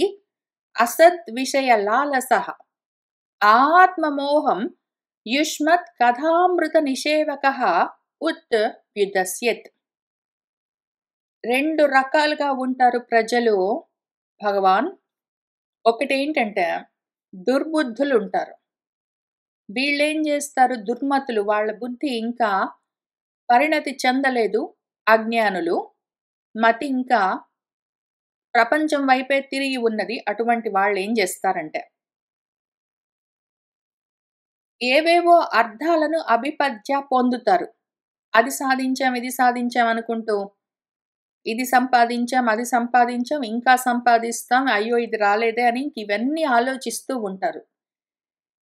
అసద్ విషయ లాలసః ఆత్మమోహం యుష్మత్ కథామృత నిషేవకః ఉత్ వ్యుదస్యత్. రెండు రకాలుగా ఉంటారు ప్రజలు భగవాన్. ఒకటేంటంటే దుర్బుద్ధులు ఉంటారు. వీళ్ళేం చేస్తారు? దుర్మతులు, వాళ్ళ బుద్ధి ఇంకా పరిణతి చెందలేదు, అజ్ఞానులు, మతి ఇంకా ప్రపంచం వైపే తిరిగి ఉన్నది. అటువంటి వాళ్ళు ఏం చేస్తారంటే ఏవేవో అర్థాలను అభిపద్య పొందుతారు. అది సాధించాం, ఇది సాధించాం అనుకుంటూ, ఇది సంపాదించాం, అది సంపాదించాం, ఇంకా సంపాదిస్తాం, అయ్యో ఇది రాలేదే అని ఇవన్నీ ఆలోచిస్తూ ఉంటారు.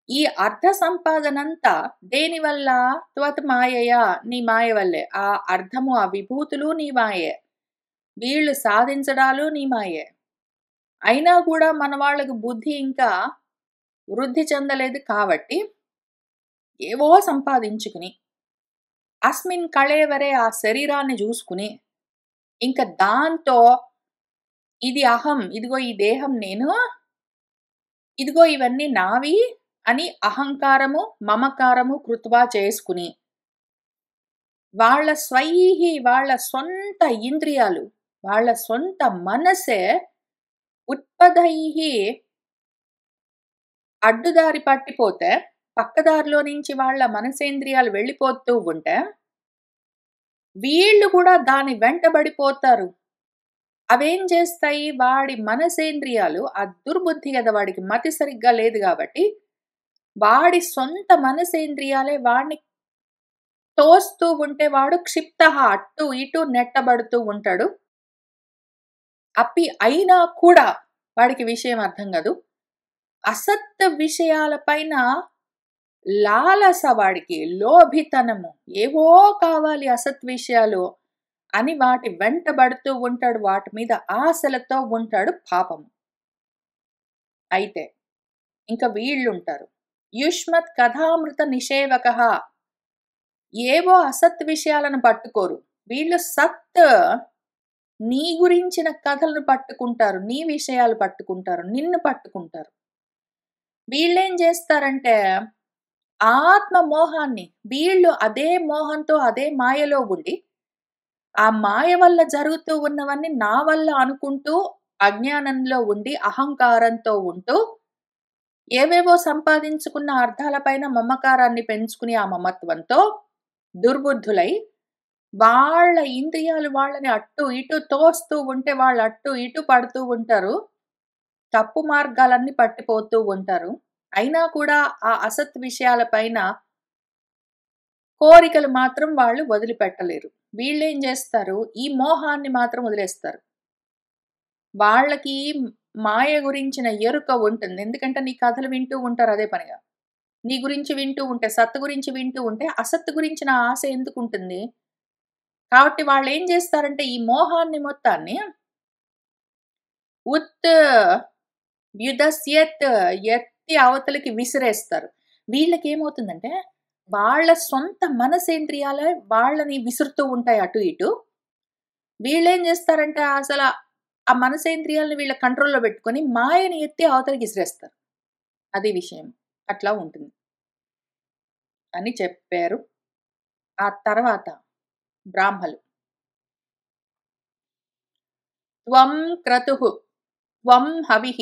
ఈ అర్థ సంపాదనంతా దేనివల్ల? త్వత్ మాయయా నీ మాయ వల్లే. ఆ అర్థము, ఆ విభూతులు నీ మాయే, వీళ్ళు సాధించడాలు నీ మాయే. అయినా కూడా మన వాళ్ళకు బుద్ధి ఇంకా వృద్ధి చెందలేదు కాబట్టి ఏవో సంపాదించుకుని, అస్మిన్ కళేవరే ఆ శరీరాన్ని చూసుకుని, ఇంకా దాంతో ఇది అహం, ఇదిగో ఈ దేహం నేను, ఇదిగో ఇవన్నీ నావి అని అహంకారము మమకారము కృత్వా చేసుకుని, వాళ్ళ స్వైహి వాళ్ళ సొంత ఇంద్రియాలు, వాళ్ళ సొంత మనసే ఉత్పదైహి అడ్డుదారి పట్టిపోతే, పక్కదారిలో నుంచి వాళ్ళ మనసేంద్రియాలు వెళ్ళిపోతూ ఉంటే వీళ్ళు కూడా దాని వెంటబడిపోతారు. అవేం చేస్తాయి? వాడి మనసేంద్రియాలు, ఆ దుర్బుద్ధి కదా, వాడికి మతి సరిగ్గా లేదు కాబట్టి వాడి సొంత మనసేంద్రియాలే వాడిని తోస్తూ ఉంటే వాడు క్షిప్తః అటు ఇటు నెట్టబడుతూ ఉంటాడు. అయినా కూడా వాడికి విషయం అర్థం కాదు. అసత్ విషయాలపైన లాలస, వాడికి లోభితనము, ఏవో కావాలి అసత్ విషయాలు అని వాటి వెంటబడుతూ ఉంటాడు, వాటి మీద ఆశలతో ఉంటాడు. పాపము. అయితే ఇంకా వీళ్ళుంటారు యుష్మత్ కథామృత నిషేవకః. ఏవో అసత్ విషయాలను పట్టుకోరు. వీళ్ళు సత్ నీ గురించిన కథలను పట్టుకుంటారు. నీ విషయాలు పట్టుకుంటారు. నిన్ను పట్టుకుంటారు. వీళ్ళేం చేస్తారంటే ఆత్మ మోహాన్ని వీళ్ళు అదే మోహంతో అదే మాయలో ఉండి ఆ మాయ వల్ల జరుగుతూ ఉన్నవన్నీ నా వల్ల అనుకుంటూ అజ్ఞానంలో ఉండి అహంకారంతో ఉంటూ ఏవేవో సంపాదించుకున్న అర్థాలపైన మమకారాన్ని పెంచుకుని ఆ మమత్వంతో దుర్బుద్ధులై వాళ్ళ ఇంద్రియాలు వాళ్ళని అట్టు ఇటు తోస్తూ ఉంటే వాళ్ళు అట్టు ఇటు పడుతూ ఉంటారు. తప్పు మార్గాలన్నీ పట్టిపోతూ ఉంటారు. అయినా కూడా ఆ అసత్ విషయాలపైన కోరికలు మాత్రం వాళ్ళు వదిలిపెట్టలేరు. వీళ్ళేం చేస్తారు? ఈ మోహాన్ని మాత్రం వదిలేస్తారు. వాళ్ళకి మాయ గురించిన ఎరుక ఉంటుంది. ఎందుకంటే నీ కథలు వింటూ ఉంటారు అదే పనిగా. నీ గురించి వింటూ ఉంటే, సత్ గురించి వింటూ ఉంటే, అసత్ గురించిన ఆశ ఎందుకుంటుంది? కాబట్టి వాళ్ళేం చేస్తారంటే ఈ మోహాన్ని మొత్తాన్ని ఉత్ వ్యుదస్యత్ ఎత్తి అవతలికి విసిరేస్తారు. వీళ్ళకేమవుతుందంటే వాళ్ళ సొంత మనసేంద్రియాలే వాళ్ళని విసురుతూ ఉంటాయి అటు ఇటు. వీళ్ళేం చేస్తారంటే అసల ఆ మనసేంద్రియాలని వీళ్ళ కంట్రోల్‌లో పెట్టుకొని మాయని ఎత్తి అవతలకి విసిరేస్తారు. అది విషయం. అట్లా ఉంటుంది అని చెప్పారు. ఆ తర్వాత బ్రాహ్మలు. త్వం క్రతుః, త్వం హవిః,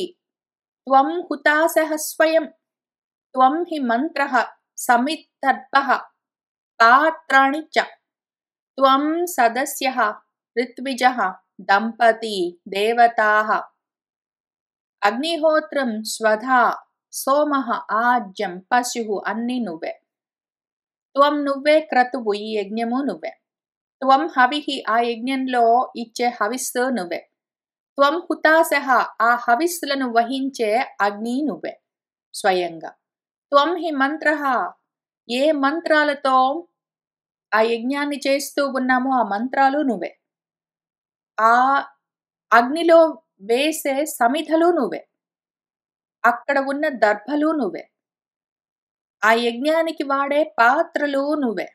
త్వం హుతాశః స్వయం, త్వం హి మంత్రః సమిత్తర్పః పాత్రాణి చ, త్వం సదస్యః ఋత్విజः దంపతి దేవతాః అగ్నిహోత్రం స్వధా సోమః ఆజ్యం పశుః అన్నీ నువ్వే. త్వం నువ్వే క్రతువు ఈ యజ్ఞము నువ్వే. త్వం హవిః ఆ యజ్ఞంలో ఇచ్చే హవిస్సు నువ్వే. త్వం హుతాశః ఆ హవిస్సులను వహించే అగ్ని నువ్వే స్వయంగా. త్వం హి మంత్రః ఏ మంత్రాలతో ఆ యజ్ఞాన్ని చేస్తూ ఉన్నామో ఆ మంత్రాలు నువ్వే. ఆ అగ్నిలో వేసే సమిధలు నువ్వే. అక్కడ ఉన్న దర్భలు నువ్వే. ఆ యజ్ఞానికి వాడే పాత్రలు నువ్వే.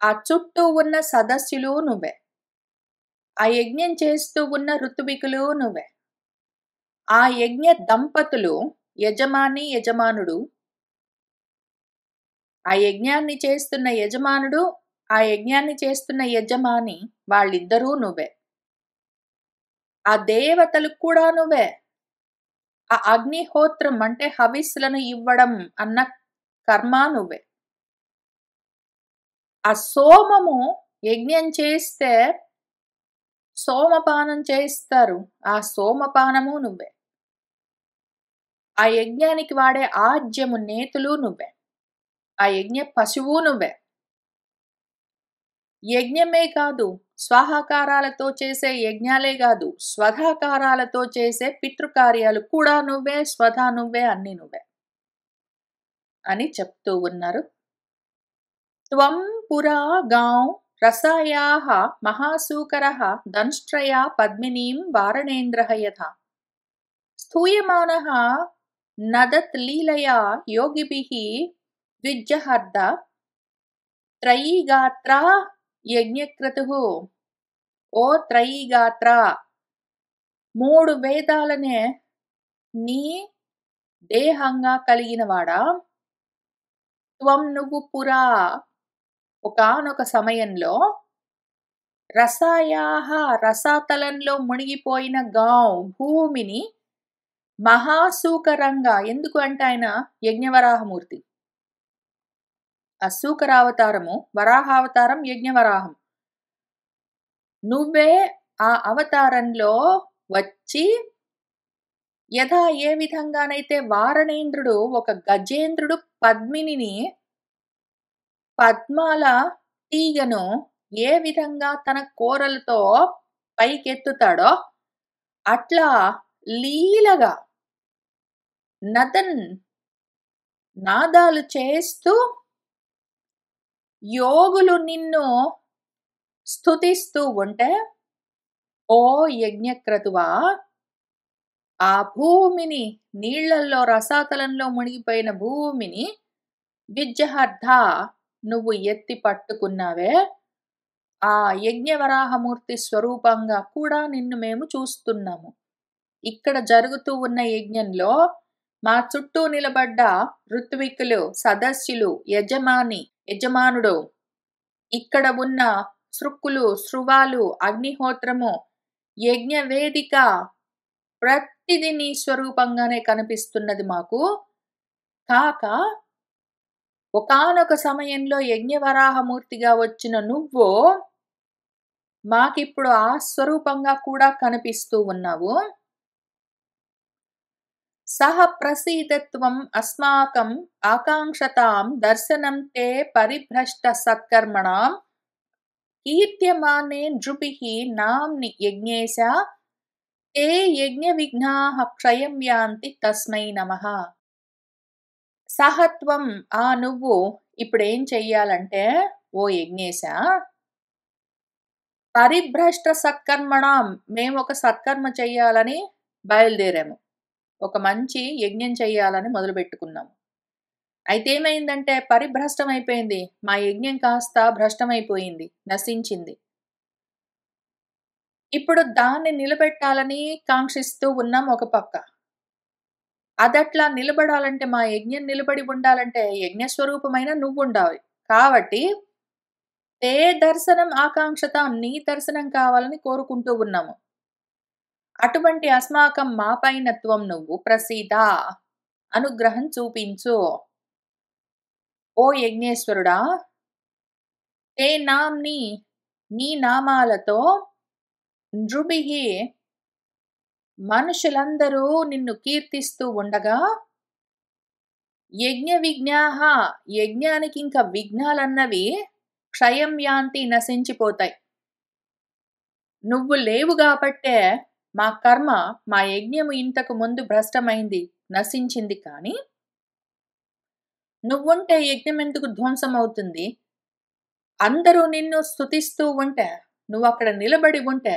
ఆ చుట్టూ ఉన్న సదస్సులు నువ్వే. ఆ యజ్ఞం చేస్తూ ఉన్న ఋత్వికులు నువ్వే. ఆ యజ్ఞ దంపతులు యజమాని, యజమానుడు. ఆ యజ్ఞాన్ని చేస్తున్న యజమానుడు, ఆ యజ్ఞాన్ని చేస్తున్న యజమాని వాళ్ళిద్దరూ నువ్వే. ఆ దేవతలు కూడా నువ్వే. ఆ అగ్నిహోత్రం అంటే హవిస్సులను ఇవ్వడం అన్న కర్మ నువ్వే. ఆ సోమము యజ్ఞం చేస్తే సోమపానం చేస్తారు. ఆ సోమపానము నువ్వే. ఆ యజ్ఞానికి వాడే ఆజ్యము నేతులు నువ్వే. ఆ యజ్ఞ పశువు నువ్వే. యజ్ఞమే కాదు, స్వాహాకారాలతో చేసే యజ్ఞాలే కాదు, స్వధాకారాలతో చేసే పితృకార్యాలు కూడా నువ్వే, స్వధా నువ్వే, అన్నీ నువ్వే అని చెప్తూ ఉన్నారు. త్వం పురా గాం రసాయాః మహాసూకరః దంష్ట్రయా పద్మినీం వారణేంద్రః యథా స్థూయమానః నదత్ లీలయా యోగిభిః ద్విజహర్ద త్రయీగాత్రా యజ్ఞక్రతుః. ఓ త్రయీగాత్ర, 3 వేదాలనే నీ దేహంగా కలిగినవాడా, త్వం నువ్వు పురా ఒకానొక సమయంలో రసాయాః రసాతలంలో మునిగిపోయిన గాం భూమిని మహాసూకరంగా, ఎందుకు అంటే ఆయన యజ్ఞవరాహమూర్తి. ఆ సూకరావతారము వరాహావతారం యజ్ఞవరాహం. నువ్వే ఆ అవతారంలో వచ్చి యథా ఏ విధంగానైతే వారణేంద్రుడు ఒక గజేంద్రుడు పద్మినిని పద్మాల తీగను ఏ విధంగా తన కోరలతో పైకెత్తుతాడో అట్లా లీలగా నదన్ నాదాలు చేస్తూ యోగులు నిన్ను స్తుతిస్తూ ఉంటే, ఓ యజ్ఞక్రతువా, ఆ భూమిని నీళ్లల్లో రసాతలంలో మునిగిపోయిన భూమిని విజ్జహర్ధ నువ్వు ఎత్తి పట్టుకున్నావే, ఆ యజ్ఞవరాహమూర్తి స్వరూపంగా కూడా నిన్ను మేము చూస్తున్నాము. ఇక్కడ జరుగుతూ ఉన్న యజ్ఞంలో మా చుట్టూ నిలబడ్డ ఋత్విక్కులు, సదస్యులు, యజమానుడు, ఇక్కడ ఉన్న సృక్కులు, శృవాలు, అగ్నిహోత్రము, యజ్ఞ వేదిక ప్రతిదీ నీ స్వరూపంగానే కనిపిస్తున్నది మాకు. కాక ఒకానొక సమయంలో యజ్ఞవరాహమూర్తిగా వచ్చిన నువ్వు మాకిప్పుడు ఆ స్వరూపంగా కూడా కనిపిస్తూ ఉన్నావు. సహ ప్రసీదత్వం అస్మాకం ఆకాంక్షతాం దర్శనం తే పరిభ్రష్ట సత్కర్మణాం కీర్త్యమానే నృభిః నామ్ని యజ్ఞేశ తే యజ్ఞ విఘ్నాః క్షయం యాంతి తస్మై నమః. సహత్వం ఆ నువ్వు ఇప్పుడేం చెయ్యాలంటే, ఓ యజ్ఞేశ, పరిభ్రష్ట సత్కర్మణాం మేము ఒక సత్కర్మ చెయ్యాలని బయలుదేరాము. ఒక మంచి యజ్ఞం చెయ్యాలని మొదలుపెట్టుకున్నాము. అయితే ఏమైందంటే పరిభ్రష్టమైపోయింది. మా యజ్ఞం కాస్త భ్రష్టమైపోయింది, నశించింది. ఇప్పుడు దాన్ని నిలబెట్టాలని కాంక్షిస్తూ ఉన్నాం ఒక పక్క. అదట్లా నిలబడాలంటే, మా యజ్ఞం నిలబడి ఉండాలంటే యజ్ఞస్వరూపమైన నువ్వుండాలి. కాబట్టి తే దర్శనం ఆకాంక్షతాం నీ దర్శనం కావాలని కోరుకుంటూ ఉన్నాము. అటువంటి అస్మాకం మాపైన త్వం నువ్వు ప్రసీద అనుగ్రహం చూపించు. ఓ యజ్ఞేశ్వరుడా, తే నామ్ని నీ నామాలతో నృభిః మనుషులందరూ నిన్ను కీర్తిస్తూ ఉండగా యజ్ఞ విఘ్నాః యజ్ఞానికి ఇంకా విఘ్నాలన్నవి క్షయం యాంతి నశించిపోతాయి. నువ్వు లేవు కాబట్టే మా కర్మ, మా యజ్ఞము ఇంతకు ముందు భ్రష్టమైంది, నశించింది. కానీ నువ్వుంటే యజ్ఞం ఎందుకు ధ్వంసం అవుతుంది? అందరూ నిన్ను స్తుతిస్తూ ఉంటే, నువ్వు అక్కడ నిలబడి ఉంటే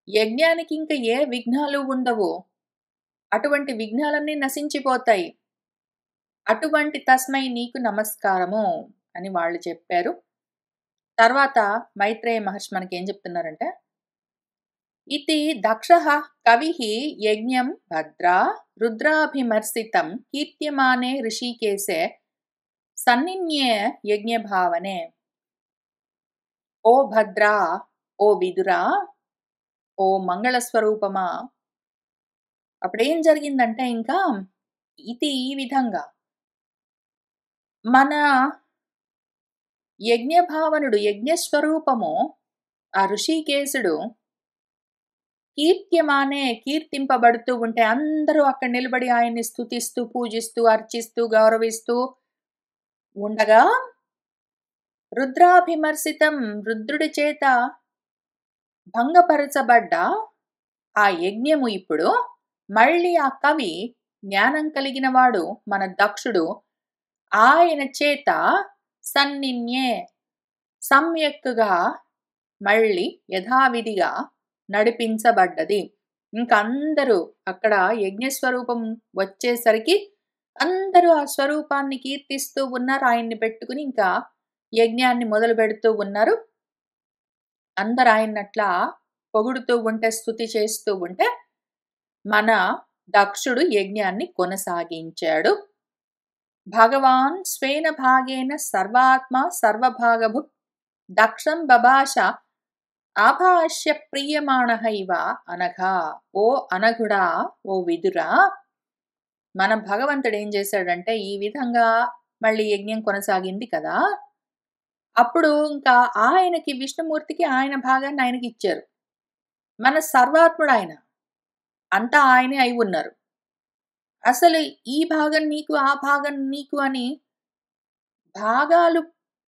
యజ్ఞానికి ఇంకా ఏ విఘ్నాలు ఉండవు. అటువంటి విఘ్నాలన్నీ నశించిపోతాయి. అటువంటి తస్మై నీకు నమస్కారము అని వాళ్ళు చెప్పారు. తర్వాత మైత్రేయ మహర్షి మనకి ఏం చెప్తున్నారంటే, ఇతి దక్షః కవిః యజ్ఞం భద్రా రుద్రాభిమర్శితం కీర్త్యమానే ఋషికేశే సన్నిన్యే యజ్ఞభావనే. ఓ భద్రా, ఓ విదురా, ఓ మంగళస్వరూపమా. అప్పుడేం జరిగిందంటే ఇంకా ఇది ఈ విధంగా మన యజ్ఞభావనుడు, యజ్ఞస్వరూపము ఆ ఋషికేశుడు కీర్త్యమానే కీర్తింపబడుతూ ఉంటే అందరూ అక్కడ నిలబడి ఆయన్ని స్తుతిస్తూ, పూజిస్తూ, అర్చిస్తూ, గౌరవిస్తూ ఉండగా రుద్రాభిమర్శితం రుద్రుడి చేత భంగపరచబడ్డ ఆ యజ్ఞము ఇప్పుడు మళ్ళీ ఆ కవి, జ్ఞానం కలిగిన వాడు మన దక్షుడు, ఆయన చేత సన్నిన్యే సమ్యక్కుగా మళ్ళీ యథావిధిగా నడిపించబడ్డది. ఇంకందరూ అక్కడ యజ్ఞస్వరూపం వచ్చేసరికి అందరూ ఆ స్వరూపాన్ని కీర్తిస్తూ ఉన్నారు. ఆయన్ని పెట్టుకుని ఇంకా యజ్ఞాన్ని మొదలు పెడుతూ ఉన్నారు. అందరు ఆయన్నట్లా పొగుడుతూ ఉంటే, స్తుతి చేస్తూ ఉంటే మన దక్షుడు యజ్ఞాన్ని కొనసాగించాడు. భగవాన్ స్వేన భాగేన సర్వాత్మ సర్వభాగభు దక్షం బభాష ఆభాష్య ప్రియమాణః ఇవ అనఘా. ఓ అనఘుడా, ఓ విదురా, మన భగవంతుడు ఏం చేశాడంటే ఈ విధంగా మళ్ళీ యజ్ఞం కొనసాగింది కదా, అప్పుడు ఇంకా ఆయనకి, విష్ణుమూర్తికి ఆయన భాగాన్ని ఆయనకి ఇచ్చారు. మన సర్వాత్ముడు ఆయన, అంతా ఆయనే అయి ఉన్నారు. అసలు ఈ భాగం నీకు, ఆ భాగం నీకు అని భాగాలు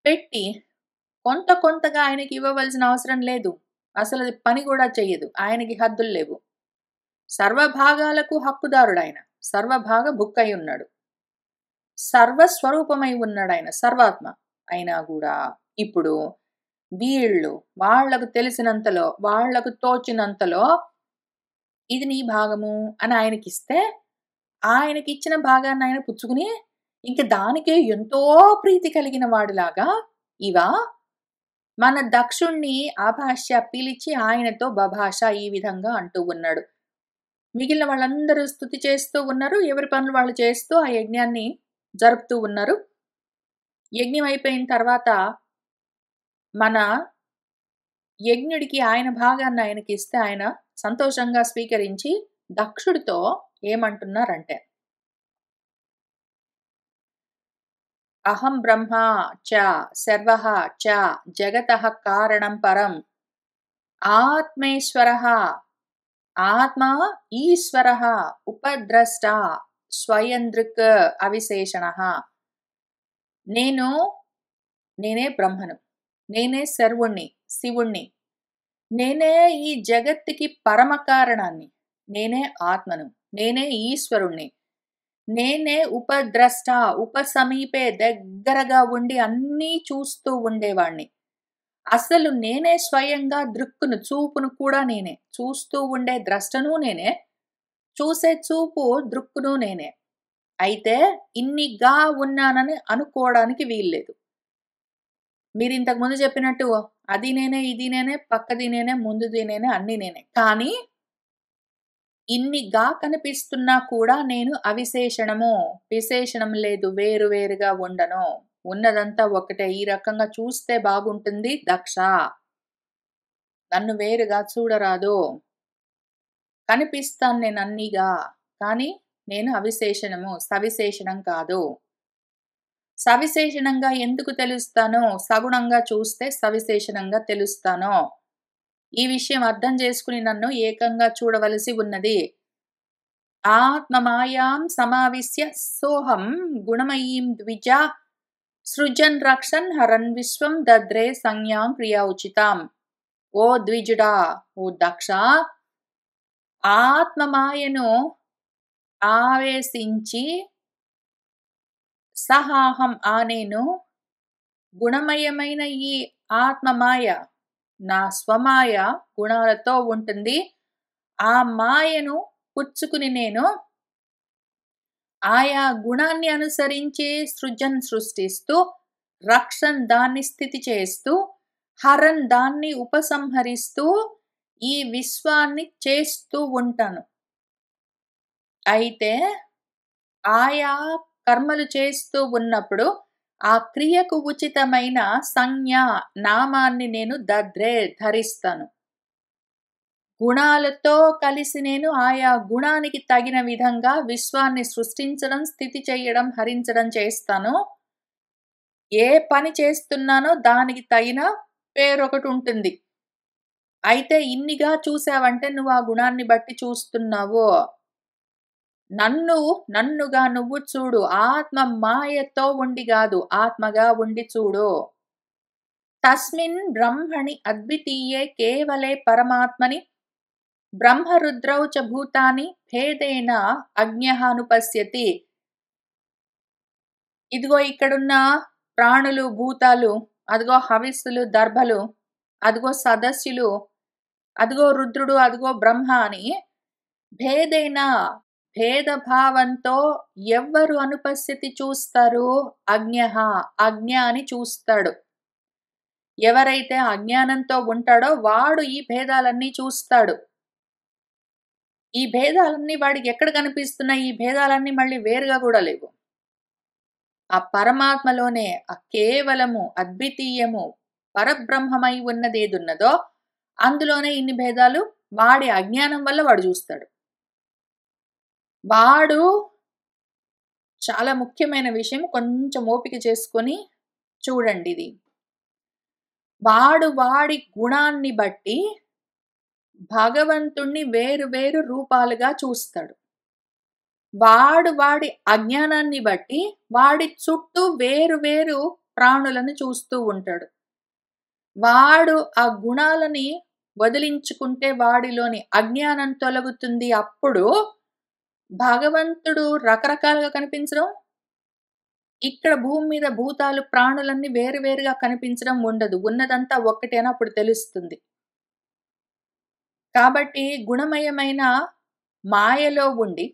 పెట్టి కొంత కొంతగా ఆయనకి ఇవ్వవలసిన అవసరం లేదు. అసలు అది పని కూడా చెయ్యదు. ఆయనకి హద్దులు లేవు. సర్వభాగాలకు హక్కుదారుడు ఆయన. సర్వభాగ బుక్కై ఉన్నాడు. సర్వస్వరూపమై ఉన్నాడు ఆయన, సర్వాత్మ అయినా కూడా ఇప్పుడు వీళ్ళు వాళ్లకు తెలిసినంతలో, వాళ్లకు తోచినంతలో ఇది నీ భాగము అని ఆయనకిస్తే, ఆయనకిచ్చిన భాగాన్ని ఆయన పుచ్చుకుని ఇంక దానికే ఎంతో ప్రీతి కలిగిన వాడిలాగా ఇవా మన దక్షుణ్ణి ఆభాష్య పిలిచి ఆయనతో బభాష ఈ విధంగా అంటూ ఉన్నాడు. మిగిలిన వాళ్ళందరూ స్తుతి చేస్తూ ఉన్నారు. ఎవరి పనులు వాళ్ళు చేస్తూ ఆ యజ్ఞాన్ని జరుపుతూ ఉన్నారు. యజ్ఞం అయిపోయిన తర్వాత మన యజ్ఞుడికి ఆయన భాగాన్ని ఆయనకిస్తే ఆయన సంతోషంగా స్వీకరించి దక్షుడితో ఏమంటున్నారంటే, అహం బ్రహ్మ చ సర్వః చ జగతః కారణం పరం ఆత్మేశ్వరః ఆత్మా ఈశ్వరః ఉపద్రష్ట స్వయం దృక్ అవిశేషణః. నేను నేనే బ్రహ్మను, నేనే సర్వుణ్ణి, శివుణ్ణి, నేనే ఈ జగత్తుకి పరమ కారణాన్ని, నేనే ఆత్మను, నేనే ఈశ్వరుణ్ణి, నేనే ఉపద్రష్ట ఉపసమీపే దగ్గరగా ఉండి అన్నీ చూస్తూ ఉండేవాణ్ణి. అసలు నేనే స్వయంగా దృక్కును చూపును కూడా నేనే, చూస్తూ ఉండే ద్రష్టను నేనే, చూసే చూపు దృక్కును నేనే. అయితే ఇన్నిగా ఉన్నానని అనుకోవడానికి వీల్లేదు. మీరు ఇంతకు ముందు చెప్పినట్టు అది నేనే, ఇది నేనే, పక్కది నేనే, ముందుది నేనే, అన్ని నేనే. కానీ ఇన్నిగా కనిపిస్తున్నా కూడా నేను అవిశేషణము, విశేషణం లేదు, వేరు వేరుగా ఉండను. ఉన్నదంతా ఒకటే. ఈ రకంగా చూస్తే బాగుంటుంది దక్ష. నన్ను వేరుగా చూడరాదు. కనిపిస్తాను నేను అన్నిగా. కానీ నేను అవిశేషణము, సవిశేషణం కాదు. సవిశేషణంగా ఎందుకు తెలుస్తానో, సగుణంగా చూస్తే సవిశేషణంగా తెలుస్తానో. ఈ విషయం అర్థం చేసుకుని నన్ను ఏకంగా చూడవలసి ఉన్నది. ఆత్మమాయాం సమావిశ్య సోహం గుణమయీం ద్విజ సృజన్ రక్షన్ హరన్ విశ్వం దద్రే సంజ్ఞాం క్రియా ఉచితాం. ఓ ద్విజుడా, ఓ దక్ష, ఆత్మమాయను ఆవేశించి సహాహం నేను గుణమయమైన ఈ ఆత్మమాయ నా స్వమాయ గుణాలతో ఉంటుంది. ఆ మాయను పుచ్చుకుని నేను ఆయా గుణాన్ని అనుసరించి సృష్టిస్తూ, రక్షన్ దాన్ని స్థితి చేస్తూ, హరన్ దాన్ని ఉపసంహరిస్తూ ఈ విశ్వాన్ని చేస్తూ ఉంటాను. అయితే ఆయా కర్మలు చేస్తూ ఉన్నప్పుడు ఆ క్రియకు ఉచితమైన సంజ్ఞ నామాన్ని నేను దద్రే ధరిస్తాను. గుణాలతో కలిసి నేను ఆయా గుణానికి తగిన విధంగా విశ్వాన్ని సృష్టించడం, స్థితి చేయడం, హరించడం చేస్తాను. ఏ పని చేస్తున్నానో దానికి తగిన పేరొకటి ఉంటుంది. అయితే ఇన్నిగా చూసావంటే నువ్వు ఆ గుణాన్ని బట్టి చూస్తున్నావు. నన్నుగా నువ్వు చూడు. ఆత్మ మాయతో ఉండి గాదు, ఆత్మగా ఉండి చూడు. తస్మిన్ బ్రహ్మణి అద్వితీయే కేవలే పరమాత్మని బ్రహ్మరుద్రౌ చ భూతాని భేదేన అజ్ఞః అనుపశ్యతి. ఇదిగో ఇక్కడున్న ప్రాణులు, భూతాలు, అదిగో హవిస్సులు, దర్భలు, అదిగో సదస్సులు, అదిగో రుద్రుడు, అదిగో బ్రహ్మ అని భేదేన భేదభావంతో ఎవ్వరు అనుపశ్యతి చూస్తారు? అజ్ఞః అజ్ఞ అని చూస్తాడు. ఎవరైతే అజ్ఞానంతో ఉంటాడో వాడు ఈ భేదాలన్నీ చూస్తాడు. ఈ భేదాలన్నీ వాడికి ఎక్కడ కనిపిస్తున్నాయి? ఈ భేదాలన్నీ మళ్ళీ వేరుగా కూడా లేవు. ఆ పరమాత్మలోనే ఆ కేవలము అద్వితీయము పరబ్రహ్మమై ఉన్నదేదున్నదో అందులోనే ఇన్ని భేదాలు వాడి అజ్ఞానం వల్ల వాడు చూస్తాడు. వాడు చాలా ముఖ్యమైన విషయం, కొంచెం ఓపిక చేసుకొని చూడండి ఇది. వాడి గుణాన్ని బట్టి భగవంతుణ్ణి వేరు వేరు రూపాలుగా చూస్తాడు. వాడి అజ్ఞానాన్ని బట్టి వాడి చుట్టూ వేరు వేరు ప్రాణులను చూస్తూ ఉంటాడు. వాడు ఆ గుణాలని వదిలించుకుంటే వాడిలోని అజ్ఞానం తొలగుతుంది. అప్పుడు భగవంతుడు రకరకాలుగా కనిపించడం, ఇక్కడ భూమి మీద భూతాలు, ప్రాణులన్నీ వేరు వేరుగా కనిపించడం ఉండదు. ఉన్నదంతా ఒక్కటే అని అప్పుడు తెలుస్తుంది. కాబట్టి గుణమయమైన మాయలో ఉండి,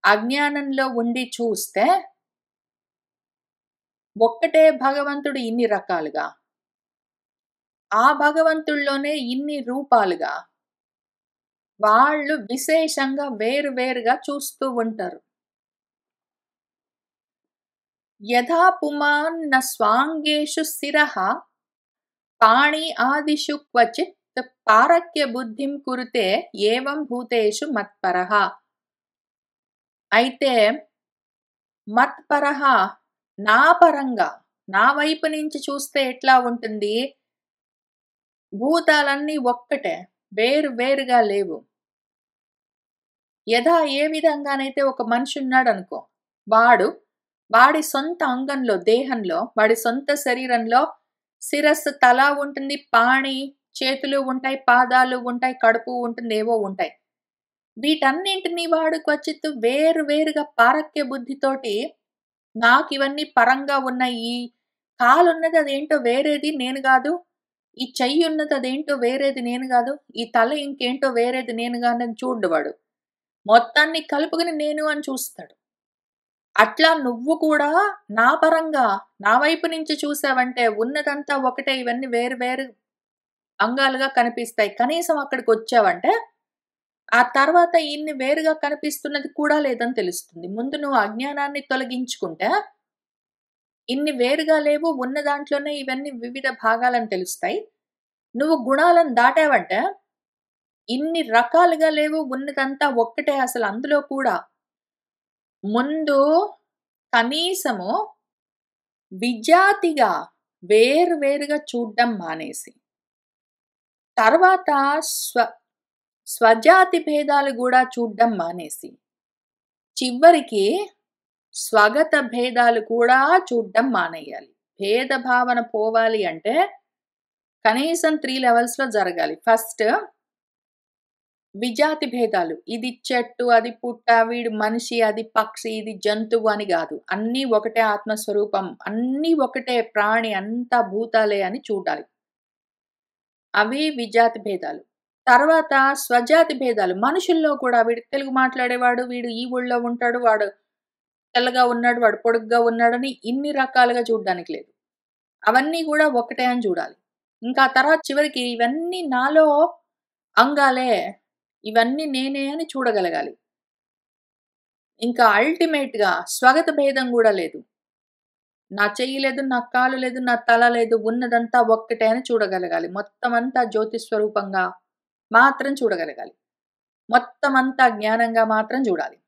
అజ్ఞానంలో ఉండి చూస్తే ఒక్కటే భగవంతుడు ఇన్ని రకాలుగా, ఆ భగవంతుడిలోనే ఇన్ని రూపాలుగా వాళ్ళు విశేషంగా వేరు వేరుగా చూస్తూ ఉంటారు. యథా పుమాన్న స్వాంగేషు శిరః పాణి ఆదిషు క్వచిత్ పారక్య బుద్ధిం కురుతే ఏవం భూతేషు మత్పరః. అయితే మత్పరః నా పరంగా, నా వైపు నుంచి చూస్తే ఎట్లా ఉంటుంది? భూతాలన్నీ ఒక్కటే, వేరు వేరుగా లేవు. ఏ విధంగానైతే ఒక మనిషి ఉన్నాడనుకో, వాడి సొంత అంగంలో, దేహంలో, వాడి సొంత శరీరంలో శిరస్సు, తల ఉంటుంది, పాణి, చేతులు ఉంటాయి, పాదాలు ఉంటాయి, కడుపు ఉంటుంది, ఏవో ఉంటాయి. వీటన్నింటినీ వాడు క్వచిత్ వేరు వేరుగా పారక్య బుద్ధితోటి నాకివన్నీ పరంగా ఉన్నాయి. ఈ కాలున్నది అదేంటో వేరేది నేను గాదు. ఈ చెయ్యున్నది అదేంటో వేరేది నేను గాదు. ఈ తల ఇంకేంటో వేరేది నేను గానని చూడ్డు వాడు. మొత్తాన్ని కలుపుకొని నేను అని చూస్తాడు. అట్లా నువ్వు కూడా నా పరంగా, నా వైపు నుంచి చూసావంటే ఉన్నదంతా ఒకటే, ఇవన్నీ వేరు వేరు అంగాలుగా కనిపిస్తాయి. కనీసం అక్కడికొచ్చావంటే, ఆ తర్వాత ఇన్ని వేరుగా కనిపిస్తున్నది కూడా లేదని తెలుస్తుంది. ముందు నువ్వు అజ్ఞానాన్ని తొలగించుకుంటే, ఇన్ని వేరుగా లేవు, ఉన్న దాంట్లోనే ఇవన్నీ వివిధ భాగాలని తెలుస్తాయి. నువ్వు గుణాలను దాటావంటే, ఇన్ని రకాలుగా లేవు, ఉన్నదంతా ఒక్కటే అసలు అందులో కూడా. ముందు కనీసము విజాతిగా వేరు వేరుగా చూడ్డం మానేసి, తర్వాత స్వజాతి భేదాలు గూడా చూడ్డం మానేసి, చివరికి స్వగత భేదాలు కూడా చూడ్డం మానేయాలి. భేద భావన పోవాలి అంటే కనీసం 3 లెవెల్స్‌లో జరగాలి. ఫస్ట్ విజాతి భేదాలు. ఇది చెట్టు, అది పుట్ట, వీడు మనిషి, అది పక్షి, ఇది జంతువు అని గాదు. అన్నీ ఒకటే ఆత్మస్వరూపం, అన్నీ ఒకటే ప్రాణి, అంతా భూతాలే అని చూడాలి. అవి విజాతి భేదాలు. తర్వాత స్వజాతి భేదాలు. మనుషుల్లో కూడా వీడు తెలుగు మాట్లాడేవాడు, వీడు ఈ ఊళ్ళో ఉంటాడు, వాడు తెల్లగా ఉన్నాడు, వాడు పొడుగ్గా ఉన్నాడని ఇన్ని రకాలుగా చూడ్డానికి లేదు. అవన్నీ గూడా ఒకటే అని చూడాలి. ఇంకా తర్వాత చివరికి ఇవన్నీ నాలో అంగాలే, ఇవన్నీ నేనే అని చూడగలగాలి. ఇంకా అల్టిమేట్‌గా స్వగత భేదం గూడా లేదు. నా చెయ్యి లేదు, నా కాలు లేదు, నా తల లేదు, ఉన్నదంతా ఒక్కటే అని చూడగలగాలి. మొత్తమంతా జ్యోతి స్వరూపంగా మాత్రం చూడగలగాలి. మొత్తమంతా జ్ఞానంగా మాత్రం చూడాలి.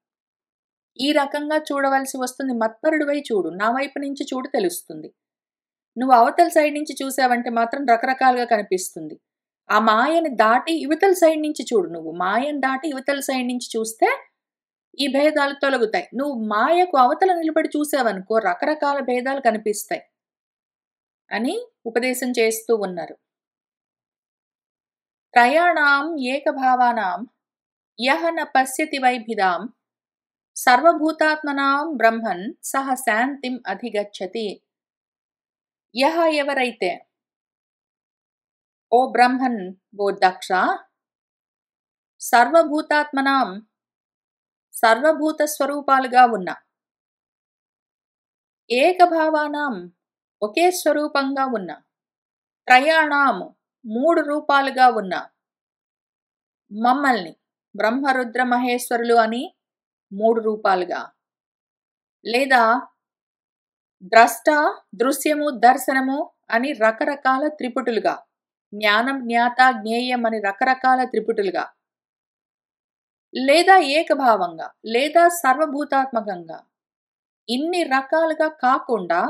ఈ రకంగా చూడవలసి వస్తుంది. మత్పరుడివై చూడు. నా వైపు నుంచి చూడు తెలుస్తుంది. నువ్వు అవతల సైడ్ నుంచి చూసావంటే మాత్రం రకరకాలుగా కనిపిస్తుంది. ఆ మాయని దాటి ఇవతల సైడ్ నుంచి చూడు నువ్వు. మాయని దాటి ఇవతల సైడ్ నుంచి చూస్తే ఈ భేదాలు తొలగుతాయి. నువ్వు మాయకు అవతల నిలబడి చూసావనుకో రకరకాల భేదాలు కనిపిస్తాయి అని ఉపదేశం చేస్తూ ఉన్నారు. త్రయాణాం ఏకభావానాం యః న పశ్యతి వైభిదాం సర్వభూతాత్మనాం బ్రహ్మన్ సహ శాంతిం అధిగచ్చతి. యః ఎవరైతే, ఓ బ్రహ్మన్, ఓ దక్ష, సర్వభూతాత్మనాం సర్వభూత స్వరూపాలుగా ఉన్న, ఏకభావానాం ఒకే స్వరూపంగా ఉన్న, త్రయాణాం 3 రూపాలుగా ఉన్న మమ్మల్ని బ్రహ్మరుద్ర మహేశ్వరులు అని 3 రూపాలుగా, లేదా ద్రష్ట, దృశ్యము, దర్శనము అని రకరకాల త్రిపుటులుగా, జ్ఞానం, జ్ఞాత, జ్ఞేయం అని రకరకాల త్రిపుటులుగా, లేదా ఏకభావంగా, లేదా సర్వభూతాత్మకంగా, ఇన్ని రకాలుగా కాకుండా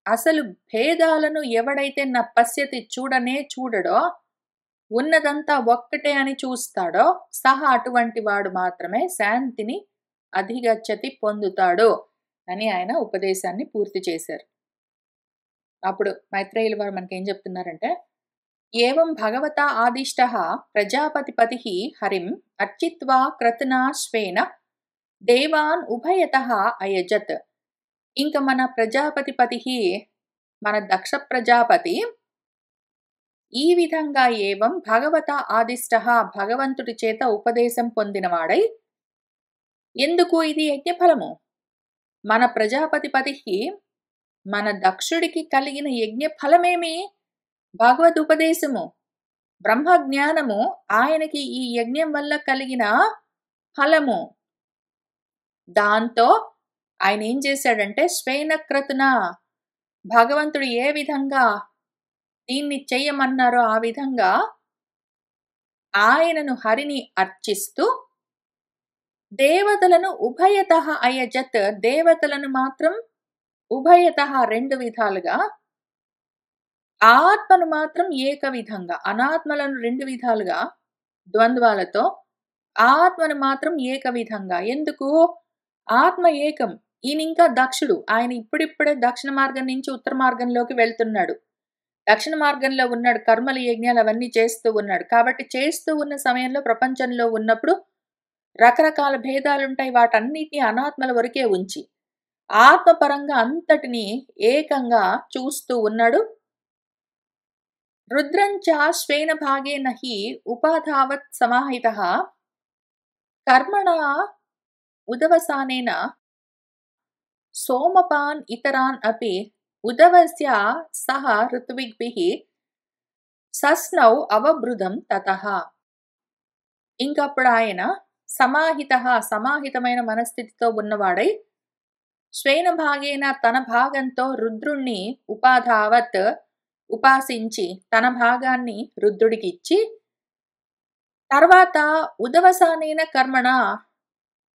అసలు భేదాలను ఎవడైతే నా పశ్యతి చూడనే చూడడో, ఉన్నదంతా ఒక్కటే అని చూస్తాడో సహా అటువంటి వాడు మాత్రమే శాంతిని అధిగచ్చతి పొందుతాడు అని ఆయన ఉపదేశాన్ని పూర్తి చేశారు. అప్పుడు మైత్రేయులు వారు మనకేం చెప్తున్నారంటే, ఏవం భగవతా ఆదిష్టః ప్రజాపతిపతిః హరిం అర్చిత్వా క్రతునాశ్వేన దేవాన్ ఉభయతః అయజత్. ఇంక మన ప్రజాపతిపతిః, మన దక్ష ప్రజాపతి ఈ విధంగా ఏవం భగవతా ఆదిష్టః భగవంతుడి చేత ఉపదేశం పొందినవాడై, ఎందుకు ఇది యజ్ఞఫలము, మన ప్రజాపతిపతిః మన దక్షుడికి కలిగిన యజ్ఞ ఫలమేమి? భగవదుపదేశము, బ్రహ్మ జ్ఞానము ఆయనకి ఈ యజ్ఞం వల్ల కలిగిన ఫలము. దాంతో ఆయన ఏం చేశాడంటే స్వేనక్రతున భగవంతుడు ఏ విధంగా దీన్ని చెయ్యమన్నారో ఆ విధంగా ఆయనను హరిని అర్చిస్తూ దేవతలను ఉభయతః అయజత్, దేవతలను మాత్రం ఉభయతః రెండు విధాలుగా, ఆత్మను మాత్రం ఏక విధంగా, అనాత్మలను రెండు విధాలుగా ద్వంద్వాలతో, ఆత్మను మాత్రం ఏక విధంగా. ఎందుకు? ఆత్మ ఏకం. ఈయనింకా దక్షుడు. ఆయన ఇప్పుడిప్పుడే దక్షిణ మార్గం నుంచి ఉత్తర మార్గంలోకి వెళ్తున్నాడు. దక్షిణ మార్గంలో ఉన్నాడు, కర్మలు యజ్ఞాలు అవన్నీ చేస్తూ ఉన్నాడు. కాబట్టి చేస్తూ ఉన్న సమయంలో ప్రపంచంలో ఉన్నప్పుడు రకరకాల భేదాలుంటాయి. వాటన్నిటినీ అనాత్మల వరకే ఉంచి ఆత్మపరంగా అంతటిని ఏకంగా చూస్తూ ఉన్నాడు. రుద్రంచ స్వేన భాగేన హి ఉపాధావత్ సమాహితః కర్మణ ఉదవసానేన సోమపాన్ ఇతరాన్ అపి ఉదవస్య సహ ఋత్విగ్భిః సస్నౌ అవబృధం తతః. ఇంకప్పుడు ఆయన సమాహితమైన మనస్థితితో ఉన్నవాడై స్వేన భాగేన తన భాగంతో రుద్రుణ్ణి ఉపాధావత్ ఉపాసించి తన భాగాన్ని రుద్రుడికి ఇచ్చి, తర్వాత ఉదవసానేన కర్మణ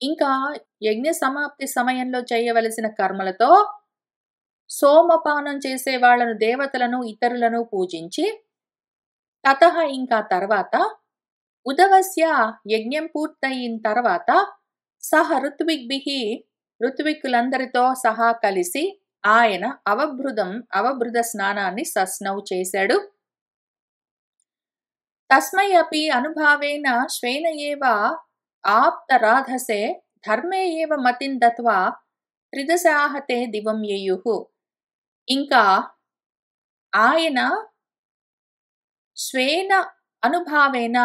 ఇంకా యజ్ఞ సమాప్తి సమయంలో చేయవలసిన కర్మలతో సోమపానం చేసే వాళ్లను, దేవతలను, ఇతరులను పూజించి, తతః ఇంకా తర్వాత ఉదవస్య యజ్ఞం పూర్తయిన తర్వాత సహ ఋత్విగ్భిః ఋత్విక్కులందరితో సహా కలిసి ఆయన అవబృధ స్నానాన్ని సస్నౌ చేశాడు. తస్మై అపి అనుభావేన స్వేన ఏవ ఆప్తరాధసే ధర్మే ఏవ మతిం దత్వా త్రిదశాహతే దివం యయుః. ఇంకా ఆయన స్వేన అనుభావేన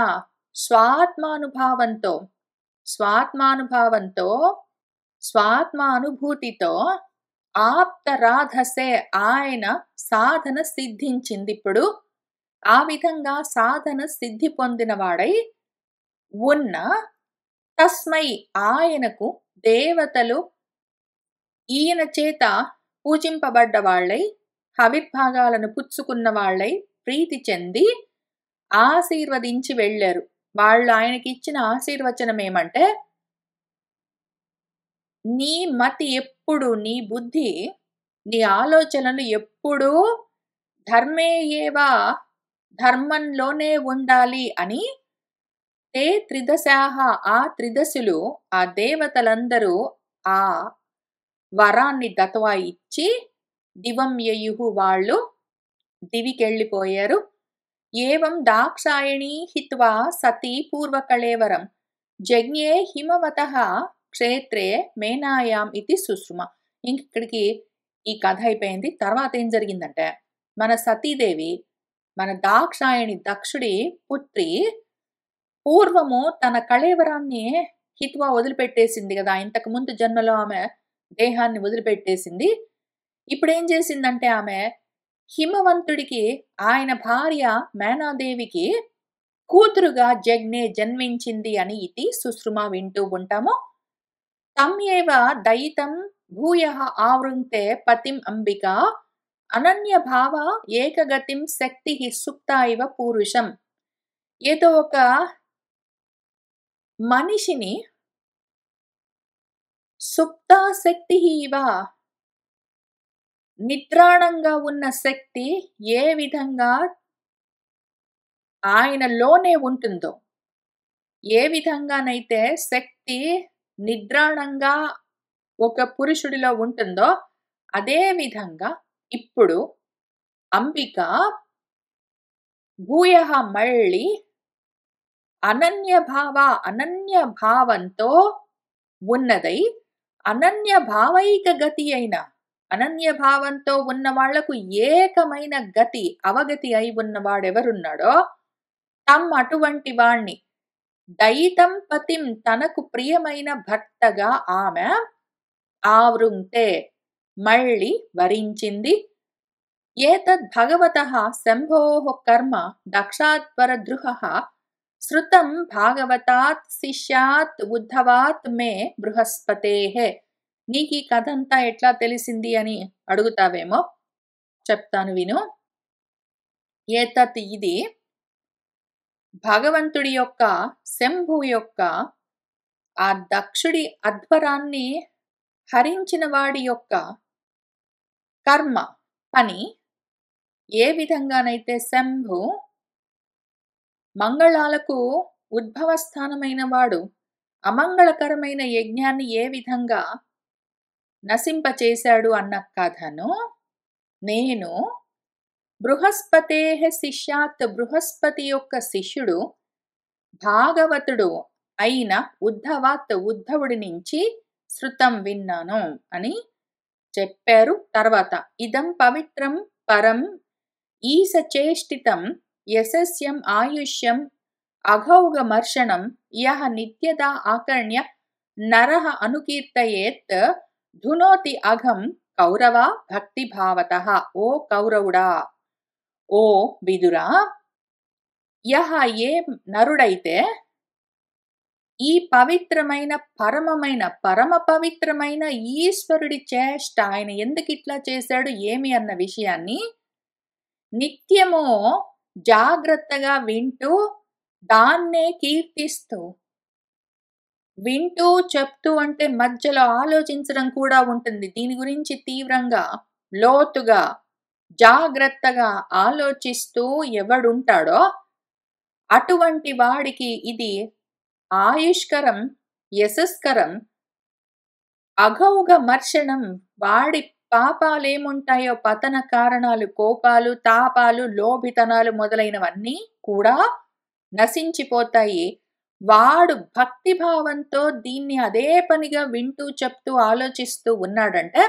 స్వాత్మానుభూతితో ఆప్తరాధసే ఆయన సాధన సిద్ధించింది. ఇప్పుడు ఆ విధంగా సాధన సిద్ధి పొందిన వాడై ఉన్న తస్మై ఆయనకు దేవతలు ఈయన చేత పూజింపబడ్డ వాళ్ళై, హవిర్భాగాలను పుచ్చుకున్న వాళ్ళై ప్రీతి చెంది ఆశీర్వదించి వెళ్ళారు. వాళ్ళు ఆయనకి ఇచ్చిన ఆశీర్వచనం ఏమంటే, నీ మతి ఎప్పుడు, నీ బుద్ధి, నీ ఆలోచనలు ఎప్పుడూ ధర్మే ఏవా ధర్మంలోనే ఉండాలి అని తే త్రిదశాహ ఆ త్రిదశులు, ఆ దేవతలందరూ ఆ వరాన్ని దత్వా ఇచ్చి దివం యయుః వాళ్ళు దివికెళ్ళిపోయారు. ఏవం దాక్షాయణీ హిత్వా సతీ పూర్వకళేవరం జజ్ఞే హిమవతః క్షేత్రే మేనాయాం ఇది సుశ్రుమ. ఇక్కడికి ఈ కథ అయిపోయింది. తర్వాత ఏం జరిగిందంటే, మన సతీదేవి, మన దాక్షాయణి దక్షుడి పుత్రి పూర్వము తన కళేవరాన్ని హిత్వా వదిలిపెట్టేసింది కదా, ఇంతకు ముందు జన్మలో ఆమె దేహాన్ని వదిలిపెట్టేసింది. ఇప్పుడేం చేసిందంటే ఆమె హిమవంతుడికి, ఆయన భార్య మేనాదేవికి కూతురుగా జన్మించింది అని ఇది సుశ్రుమ వింటూ ఉంటాము. తమ్యేవ దయితం భూయః ఆవృంక్తే పతిం అంబికా అనన్య భావ ఏకగతిం శక్తి సుప్తా ఇవ పూరుషం. ఏదో ఒక మనిషిని సుప్తా శక్తి ఇవ, నిద్రాణంగా ఉన్న శక్తి ఏ విధంగా ఆయనలోనే ఉంటుందో, ఏ విధంగానైతే శక్తి నిద్రాణంగా ఒక పురుషుడిలో ఉంటుందో, అదే విధంగా ఇప్పుడు అంబిక భూయః మళ్ళీ అనన్య భావంతో ఉన్నదై, అనన్య భావైక గతి అయిన, అనన్య భావంతో ఉన్న వాళ్లకు ఏకమైన గతి, అవగతి అయి ఉన్నవాడెవరున్నాడో తమ్ అటువంటి వాణ్ణి దయితం పతిం తనకు ప్రియమైన భర్తగా ఆమె ఆవృంక్తే మళ్ళీ వరించింది. ఏతద్ భగవతః శంభోః కర్మ దక్షాత్పరద్రుహః శృతం భాగవతాత్ శిష్యాత్ ఉద్ధవాత్ మే బృహస్పతేః. నీకీ కథంతా ఎట్లా తెలిసింది అని అడుగుతావేమో, చెప్తాను విను. ఏతత్ ఇది భగవంతుడి యొక్క, శంభు యొక్క, ఆ దక్షుడి అధ్వరాన్ని హరించిన వాడి యొక్క కర్మ, పని. ఏ విధంగానైతే శంభు మంగళాలకు ఉద్భవస్థానమైన వాడు అమంగళకరమైన యజ్ఞాన్ని ఏ విధంగా నశింపచేశాడు అన్న కథను నేను బృహస్పతేః శిష్యాత్, బృహస్పతి యొక్క శిష్యుడు భాగవతుడు అయిన ఉద్ధవాత్, ఉద్ధవుడి నుంచి శృతం విన్నాను అని చెప్పారు. తర్వాత ఇదం పవిత్రం పరం ఈశచేష్టితం యశస్యం ఆయుష్యం అఘౌగమర్షణం యః నిత్యదా ఆకర్ణ్య నరః అనుకీర్తయేత్ ధునోతి అఘం కౌరవ భక్తిభావతః. ఓ కౌరవుడా, ఓ విదురా, యః ఏ నరుడైతే ఈ పవిత్రమైన, పరమమైన, పరమ పవిత్రమైన ఈశ్వరుడి చేష్ట, ఆయన ఎందుకు ఇట్లా చేశాడు ఏమి అన్న విషయాన్ని నిత్యము జాగ్రత్తగా వింటూ, దాన్నే కీర్తిస్తూ, వింటూ చెప్తూ అంటే మధ్యలో ఆలోచించడం కూడా ఉంటుంది. దీని గురించి తీవ్రంగా, లోతుగా, జాగ్రత్తగా ఆలోచిస్తూ ఎవడుంటాడో అటువంటి వాడికి ఇది ఆయుష్కరం, యశస్కరం, అఘౌగమర్షణం. వాడి పాపాలేముంటాయో, పతన కారణాలు, కోపాలు, తాపాలు, లోభితనాలు మొదలైనవన్నీ కూడా నశించిపోతాయి. వాడు భక్తిభావంతో దీన్ని అదే పనిగా వింటూ చెప్తూ ఆలోచిస్తూ ఉన్నాడంటే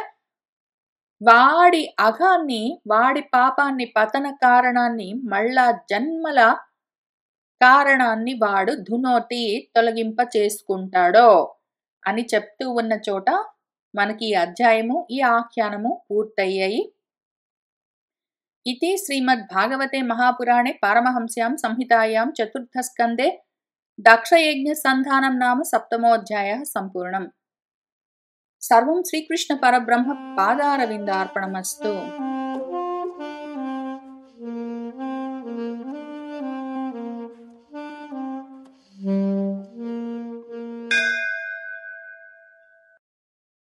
వాడి అఘాన్ని, వాడి పాపాన్ని, పతన కారణాన్ని, మళ్ళా జన్మల కారణాన్ని వాడు ధునోతి, తొలగింప చేసుకుంటాడో అని చెప్తూ ఉన్న చోట మనకి ఈ అధ్యాయము, ఈ ఆఖ్యానము పూర్తయ్యాయి. इति श्रीमद्भागवते महापुराणे पारमहंस्यां संहितायां चतुर्थस्कन्धे दक्षयज्ञसन्धानं नाम सप्तमोऽध्यायः सम्पूर्णम्. सर्वं श्रीकृष्ण परब्रह्म पादारविन्दार्पणमस्तु.